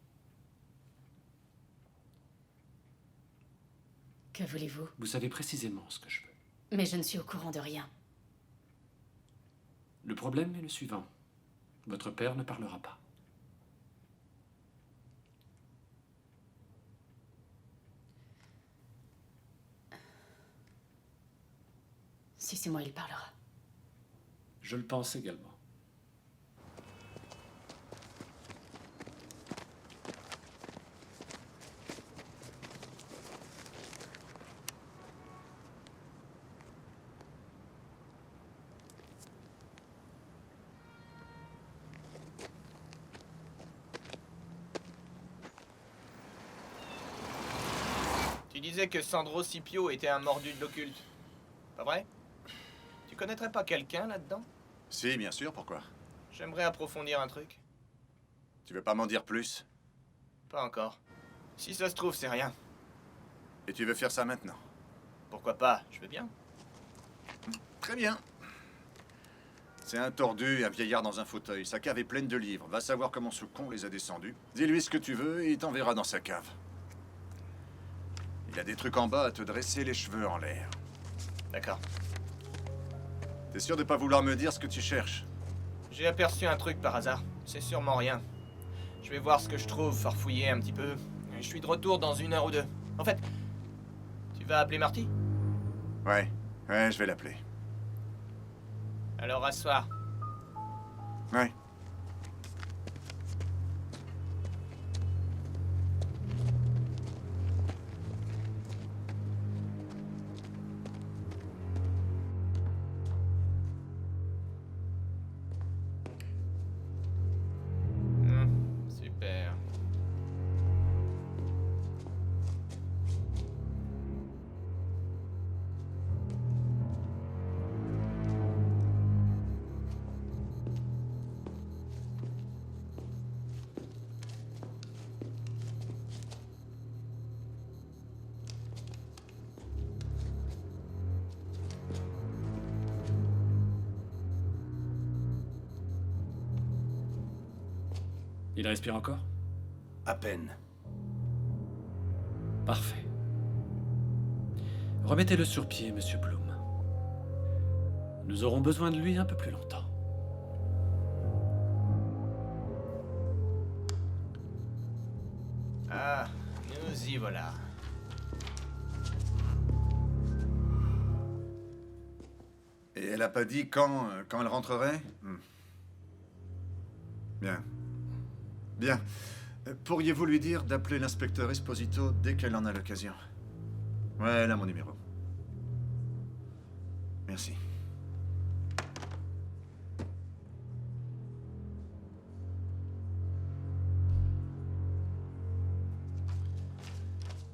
Que voulez-vous?
Vous savez précisément ce que je veux.
Mais je ne suis au courant de rien.
Le problème est le suivant. Votre père ne parlera pas.
Si c'est moi, il parlera.
Je le pense également.
Tu disais que Sandro Scipio était un mordu de l'occulte. Pas vrai? Tu connaîtrais pas quelqu'un là-dedans?
Si, bien sûr, pourquoi?
J'aimerais approfondir un truc.
Tu veux pas m'en dire plus?
Pas encore. Si ça se trouve, c'est rien.
Et tu veux faire ça maintenant?
Pourquoi pas? Je veux bien.
Très bien. C'est un tordu et un vieillard dans un fauteuil. Sa cave est pleine de livres. Va savoir comment ce con les a descendus. Dis-lui ce que tu veux et il t'enverra dans sa cave. Il a des trucs en bas à te dresser les cheveux en l'air.
D'accord.
T'es sûr de pas vouloir me dire ce que tu cherches?
J'ai aperçu un truc par hasard. C'est sûrement rien. Je vais voir ce que je trouve, farfouiller un petit peu. Et je suis de retour dans 1 heure ou 2. En fait, tu vas appeler Marty?
Ouais, je vais l'appeler.
Alors à ce soir.
Ouais.
Super.
Il respire encore?
À peine.
Parfait. Remettez-le sur pied, monsieur Bloom. Nous aurons besoin de lui un peu plus longtemps.
Ah, nous y voilà.
Et elle a pas dit quand elle rentrerait? Bien. Bien. Pourriez-vous lui dire d'appeler l'inspecteur Esposito dès qu'elle en a l'occasion? Ouais, elle a mon numéro. Merci.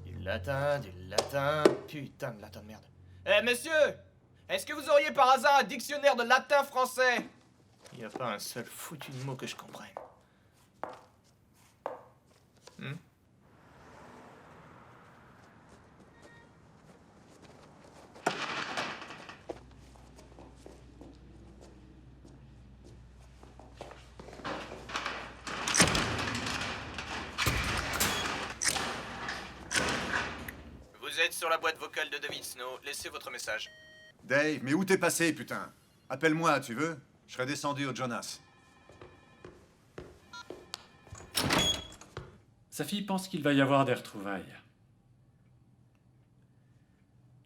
Il Du latin, putain de latin de merde. Eh, monsieur! Est-ce que vous auriez par hasard un dictionnaire de latin français? Y a pas un seul foutu de mot que je comprenne. Vous êtes sur la boîte vocale de David Snow. Laissez votre message.
Dave, mais où t'es passé, putain? Appelle-moi, tu veux? Je serai descendu au Jonas.
Sa fille pense qu'il va y avoir des retrouvailles.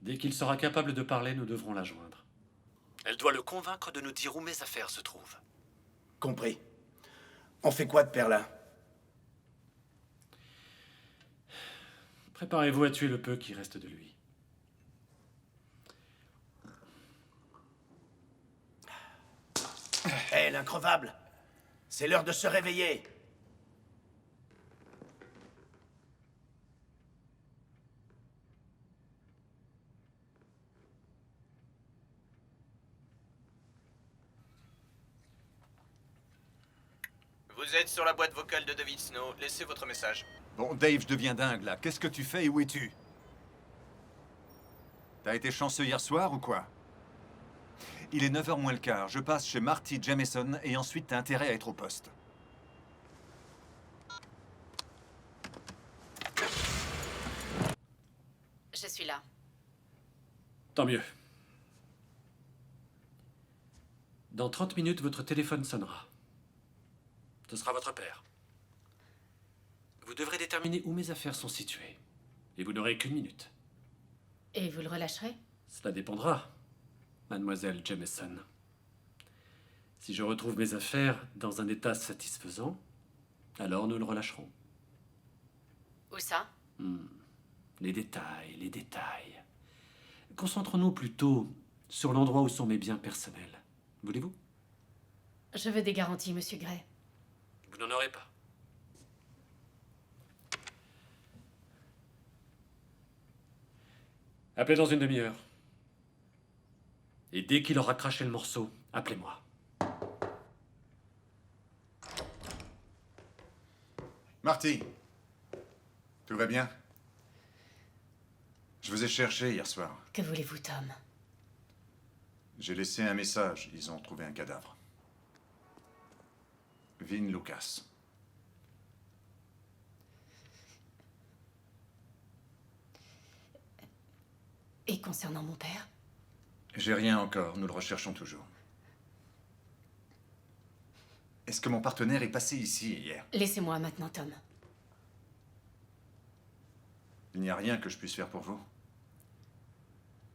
Dès qu'il sera capable de parler, nous devrons la joindre. Elle doit le convaincre de nous dire où mes affaires se trouvent.
Compris. On fait quoi de Perlin?
Préparez-vous à tuer le peu qui reste de lui.
Hé, l'increvable! C'est l'heure de se réveiller!
Vous êtes sur la boîte vocale de David Snow. Laissez votre message.
Bon, Dave, je deviens dingue, là. Qu'est-ce que tu fais et où es-tu? T'as été chanceux hier soir ou quoi? Il est 9h moins le quart. Je passe chez Marty Jameson et ensuite t'as intérêt à être au poste.
Je suis là.
Tant mieux. Dans 30 minutes, votre téléphone sonnera. Ce sera votre père. Vous devrez déterminer où mes affaires sont situées. Et vous n'aurez qu'une minute.
Et vous le relâcherez?
Cela dépendra, mademoiselle Jameson. Si je retrouve mes affaires dans un état satisfaisant, alors nous le relâcherons.
Où ça?
Les détails, les détails. Concentrons-nous plutôt sur l'endroit où sont mes biens personnels. Voulez-vous?
Je veux des garanties, monsieur Gray.
Vous n'en aurez pas. Appelez dans une demi-heure. Et dès qu'il aura craché le morceau, appelez-moi.
Marty, tout va bien? Je vous ai cherché hier soir.
Que voulez-vous, Tom?
J'ai laissé un message. Ils ont trouvé un cadavre. Vin Lucas.
Et concernant mon père?
J'ai rien encore. Nous le recherchons toujours. Est-ce que mon partenaire est passé ici hier?
Laissez-moi maintenant, Tom.
Il n'y a rien que je puisse faire pour vous.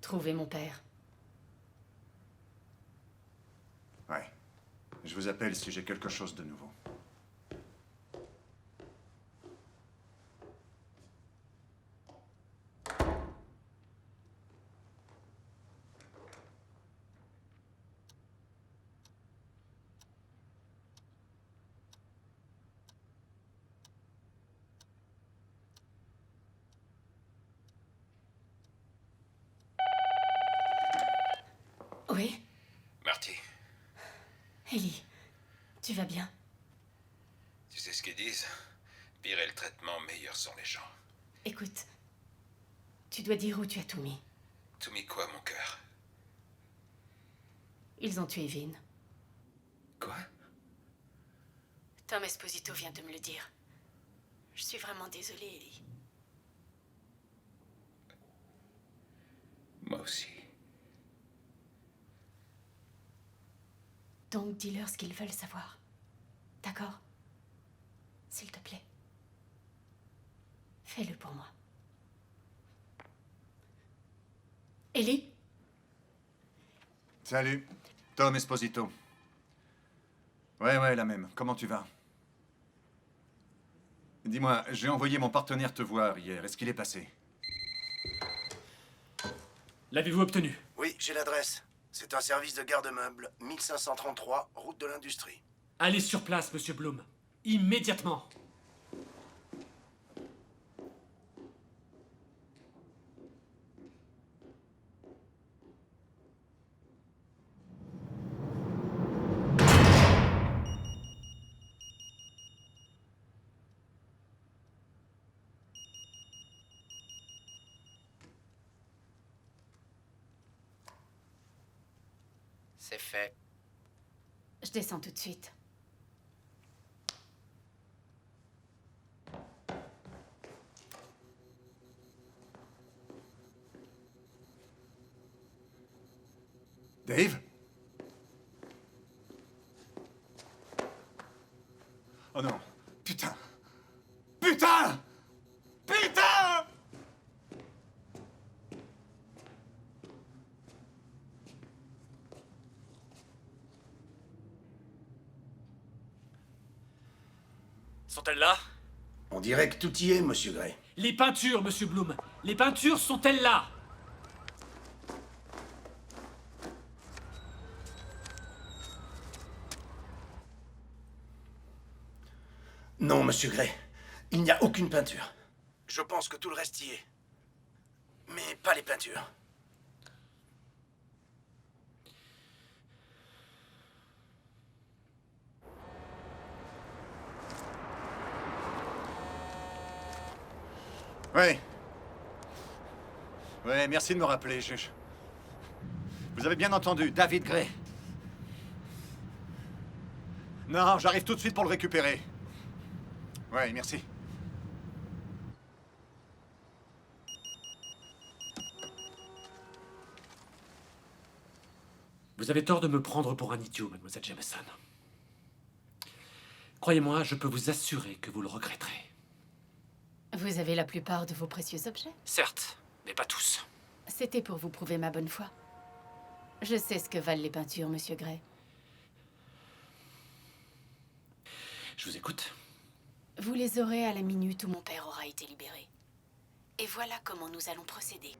Trouvez mon père.
Ouais. Je vous appelle si j'ai quelque chose de nouveau.
Oui?
Marty,
Ellie, tu vas bien?
tu sais ce qu'ils disent? Pire est le traitement, meilleurs sont les gens.
Écoute, tu dois dire où tu as tout mis.
Tout mis quoi, mon cœur?
Ils ont tué Vin.
Quoi?
Tom Esposito vient de me le dire. Je suis vraiment désolée, Ellie.
Moi aussi.
Donc dis-leur ce qu'ils veulent savoir. D'accord? S'il te plaît. Fais-le pour moi. Ellie?
Salut. Tom Esposito. Ouais, la même. Comment tu vas? Dis-moi, j'ai envoyé mon partenaire te voir hier. Est-ce qu'il est passé?
L'avez-vous obtenu?
Oui, j'ai l'adresse. C'est un service de garde-meubles, 1533, route de l'Industrie.
Allez sur place, monsieur Bloom. Immédiatement.
C'est fait.
Je descends tout de suite.
Dave? Oh non. Putain! Putain! Putain!
Sont-elles là?
On dirait que tout y est, monsieur Gray.
Les peintures, monsieur Bloom. Les peintures sont-elles là?
Non, monsieur Gray. Il n'y a aucune peinture. Je pense que tout le reste y est. Mais pas les peintures.
Ouais. Ouais, merci de me rappeler. Vous avez bien entendu, David Gray. Non, j'arrive tout de suite pour le récupérer. Ouais, merci.
Vous avez tort de me prendre pour un idiot, mademoiselle Jameson. Croyez-moi, je peux vous assurer que vous le regretterez.
Vous avez la plupart de vos précieux objets.
Certes, mais pas tous.
C'était pour vous prouver ma bonne foi. Je sais ce que valent les peintures, monsieur Gray.
Je vous écoute.
Vous les aurez à la minute où mon père aura été libéré. Et voilà comment nous allons procéder.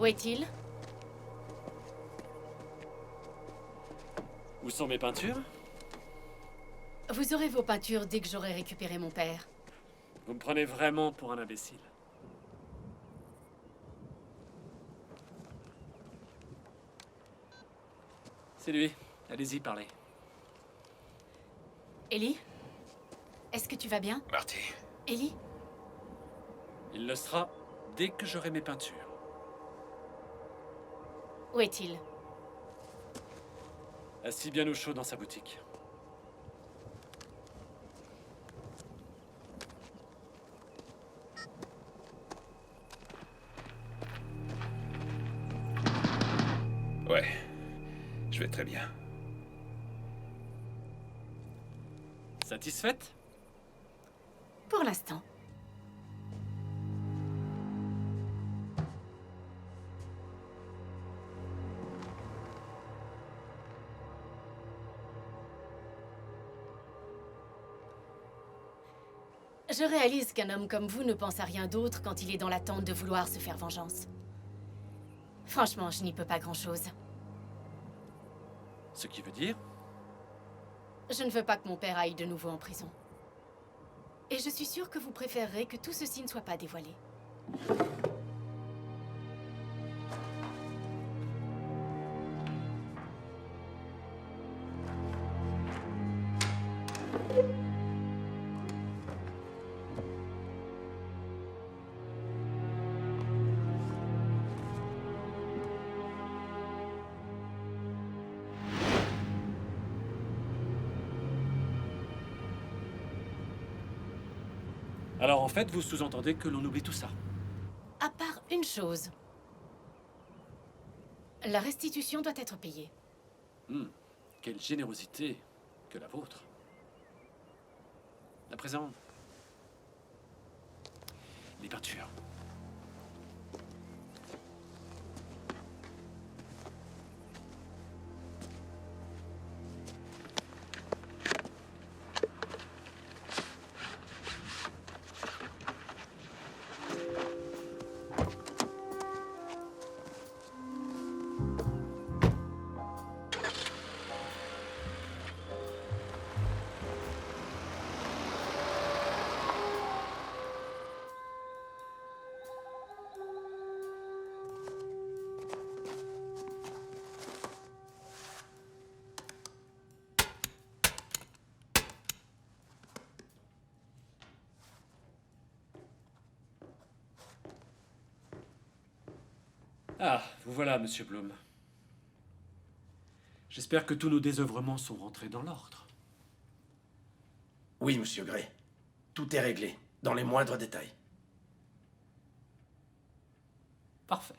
Où est-il?
Où sont mes peintures?
Vous aurez vos peintures dès que j'aurai récupéré mon père.
Vous me prenez vraiment pour un imbécile. C'est lui. Allez-y, parlez.
Ellie? Est-ce que tu vas bien?
Marty,
Ellie?
Il le sera dès que j'aurai mes peintures.
Où est-il?
Assis bien au chaud dans sa boutique.
ouais, je vais très bien.
Satisfaite?
Pour l'instant. Je réalise qu'un homme comme vous ne pense à rien d'autre quand il est dans l'attente de vouloir se faire vengeance. Franchement, je n'y peux pas grand-chose.
Ce qui veut dire?
Je ne veux pas que mon père aille de nouveau en prison. Et je suis sûre que vous préférerez que tout ceci ne soit pas dévoilé.
Alors en fait, vous sous-entendez que l'on oublie tout ça?
À part une chose. La restitution doit être payée.
Quelle générosité que la vôtre. À présent, les peintures. Ah, vous voilà, monsieur Bloom. J'espère que tous nos désœuvrements sont rentrés dans l'ordre.
Oui, monsieur Gray. Tout est réglé, dans les moindres détails.
Parfait.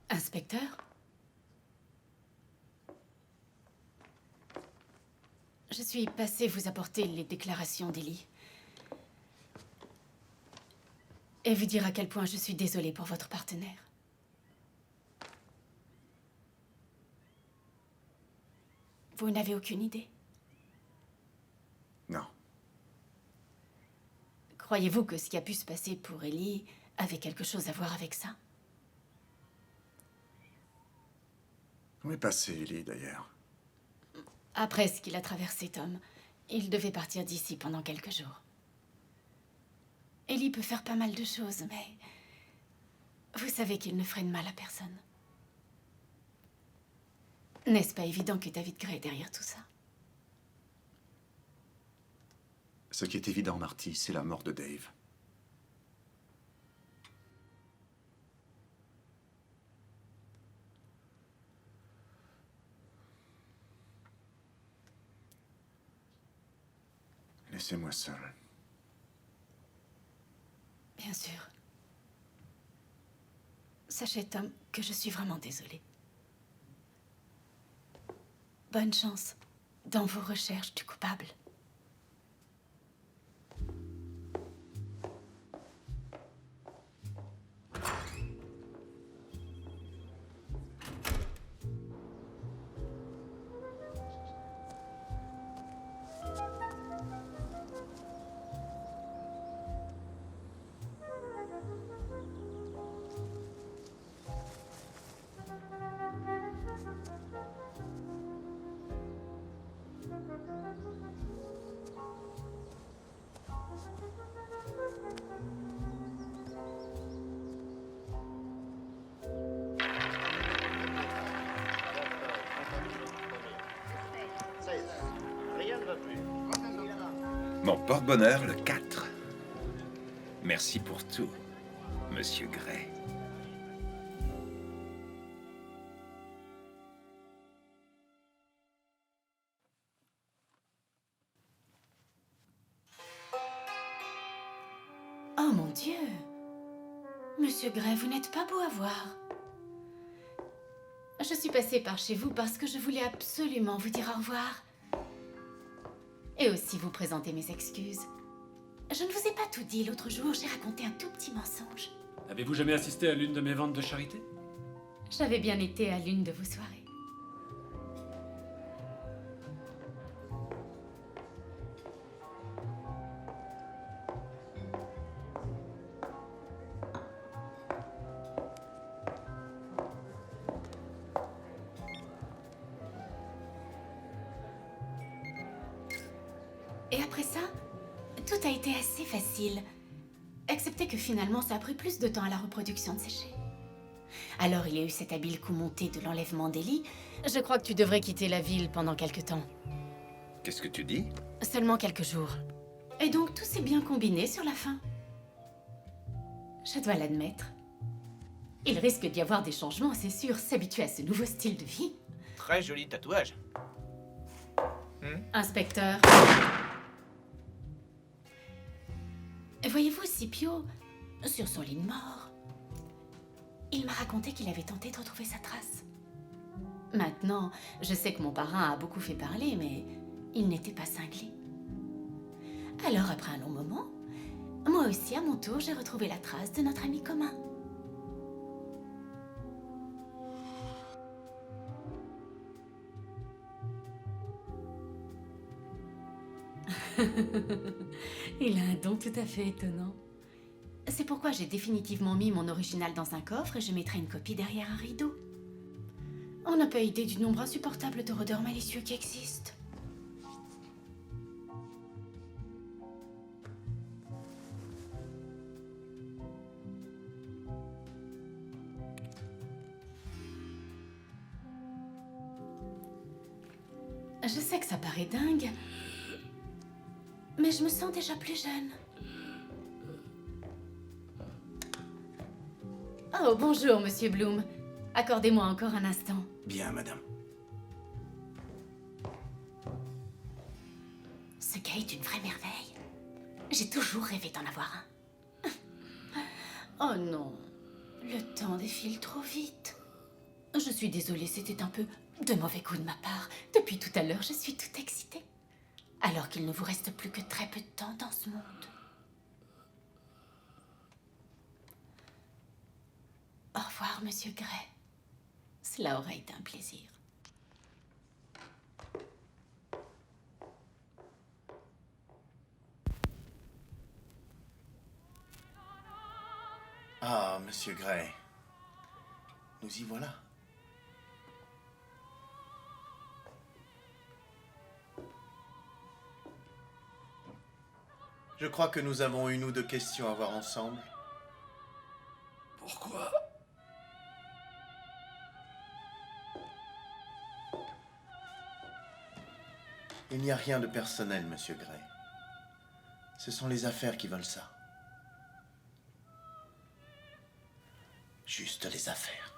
Inspecteur? Je suis passée vous apporter les déclarations d'Ellie. Et vous dire à quel point je suis désolée pour votre partenaire. Vous n'avez aucune idée?
Non.
Croyez-vous que ce qui a pu se passer pour Ellie avait quelque chose à voir avec ça?
Où est passé Ellie, d'ailleurs?
Après ce qu'il a traversé, Tom, il devait partir d'ici pendant quelques jours. Ellie peut faire pas mal de choses, mais... vous savez qu'il ne ferait de mal à personne. N'est-ce pas évident que David Gray est derrière tout ça?
Ce qui est évident, Marty, c'est la mort de Dave. Laissez-moi seul.
Bien sûr. Sachez, Tom, que je suis vraiment désolée. Bonne chance dans vos recherches du coupable.
Mon porte-bonheur, le 4. Merci pour tout, monsieur Gray.
Oh mon Dieu! Monsieur Gray, vous n'êtes pas beau à voir. Je suis passée par chez vous parce que je voulais absolument vous dire au revoir. Et aussi vous présenter mes excuses. Je ne vous ai pas tout dit l'autre jour, j'ai raconté un tout petit mensonge.
Avez-vous jamais assisté à l'une de mes ventes de charité?
J'avais bien été à l'une de vos soirées. Et après ça, tout a été assez facile. Excepté que finalement, ça a pris plus de temps à la reproduction de sécher. Alors, il y a eu cet habile coup monté de l'enlèvement d'Ellie. Je crois que tu devrais quitter la ville pendant quelque temps.
Qu'est-ce que tu dis?
Seulement quelques jours. Et donc, tout s'est bien combiné sur la fin. Je dois l'admettre. Il risque d'y avoir des changements, c'est sûr, s'habituer à ce nouveau style de vie.
Très joli tatouage.
Inspecteur. Voyez-vous, Scipio, sur son lit de mort, il m'a raconté qu'il avait tenté de retrouver sa trace. Maintenant, je sais que mon parrain a beaucoup fait parler, mais il n'était pas cinglé. Alors, après un long moment, moi aussi, à mon tour, j'ai retrouvé la trace de notre ami commun. Il a un don tout à fait étonnant. C'est pourquoi j'ai définitivement mis mon original dans un coffre et je mettrai une copie derrière un rideau. On n'a pas idée du nombre insupportable de rôdeurs malicieux qui existent. Je sais que ça paraît dingue, mais je me sens déjà plus jeune. Oh, bonjour, Monsieur Bloom. Accordez-moi encore un instant.
Bien, madame.
Ce gars est une vraie merveille. J'ai toujours rêvé d'en avoir un. Oh non, le temps défile trop vite. Je suis désolée, c'était un peu de mauvais goût de ma part. Depuis tout à l'heure, je suis toute excitée. Alors qu'il ne vous reste plus que très peu de temps dans ce monde. Au revoir, Monsieur Gray. Cela aura été un plaisir.
Ah, Monsieur Gray. Nous y voilà. Je crois que nous avons une ou deux questions à voir ensemble.
Pourquoi?
Il n'y a rien de personnel, Monsieur Gray. Ce sont les affaires qui veulent ça. Juste les affaires.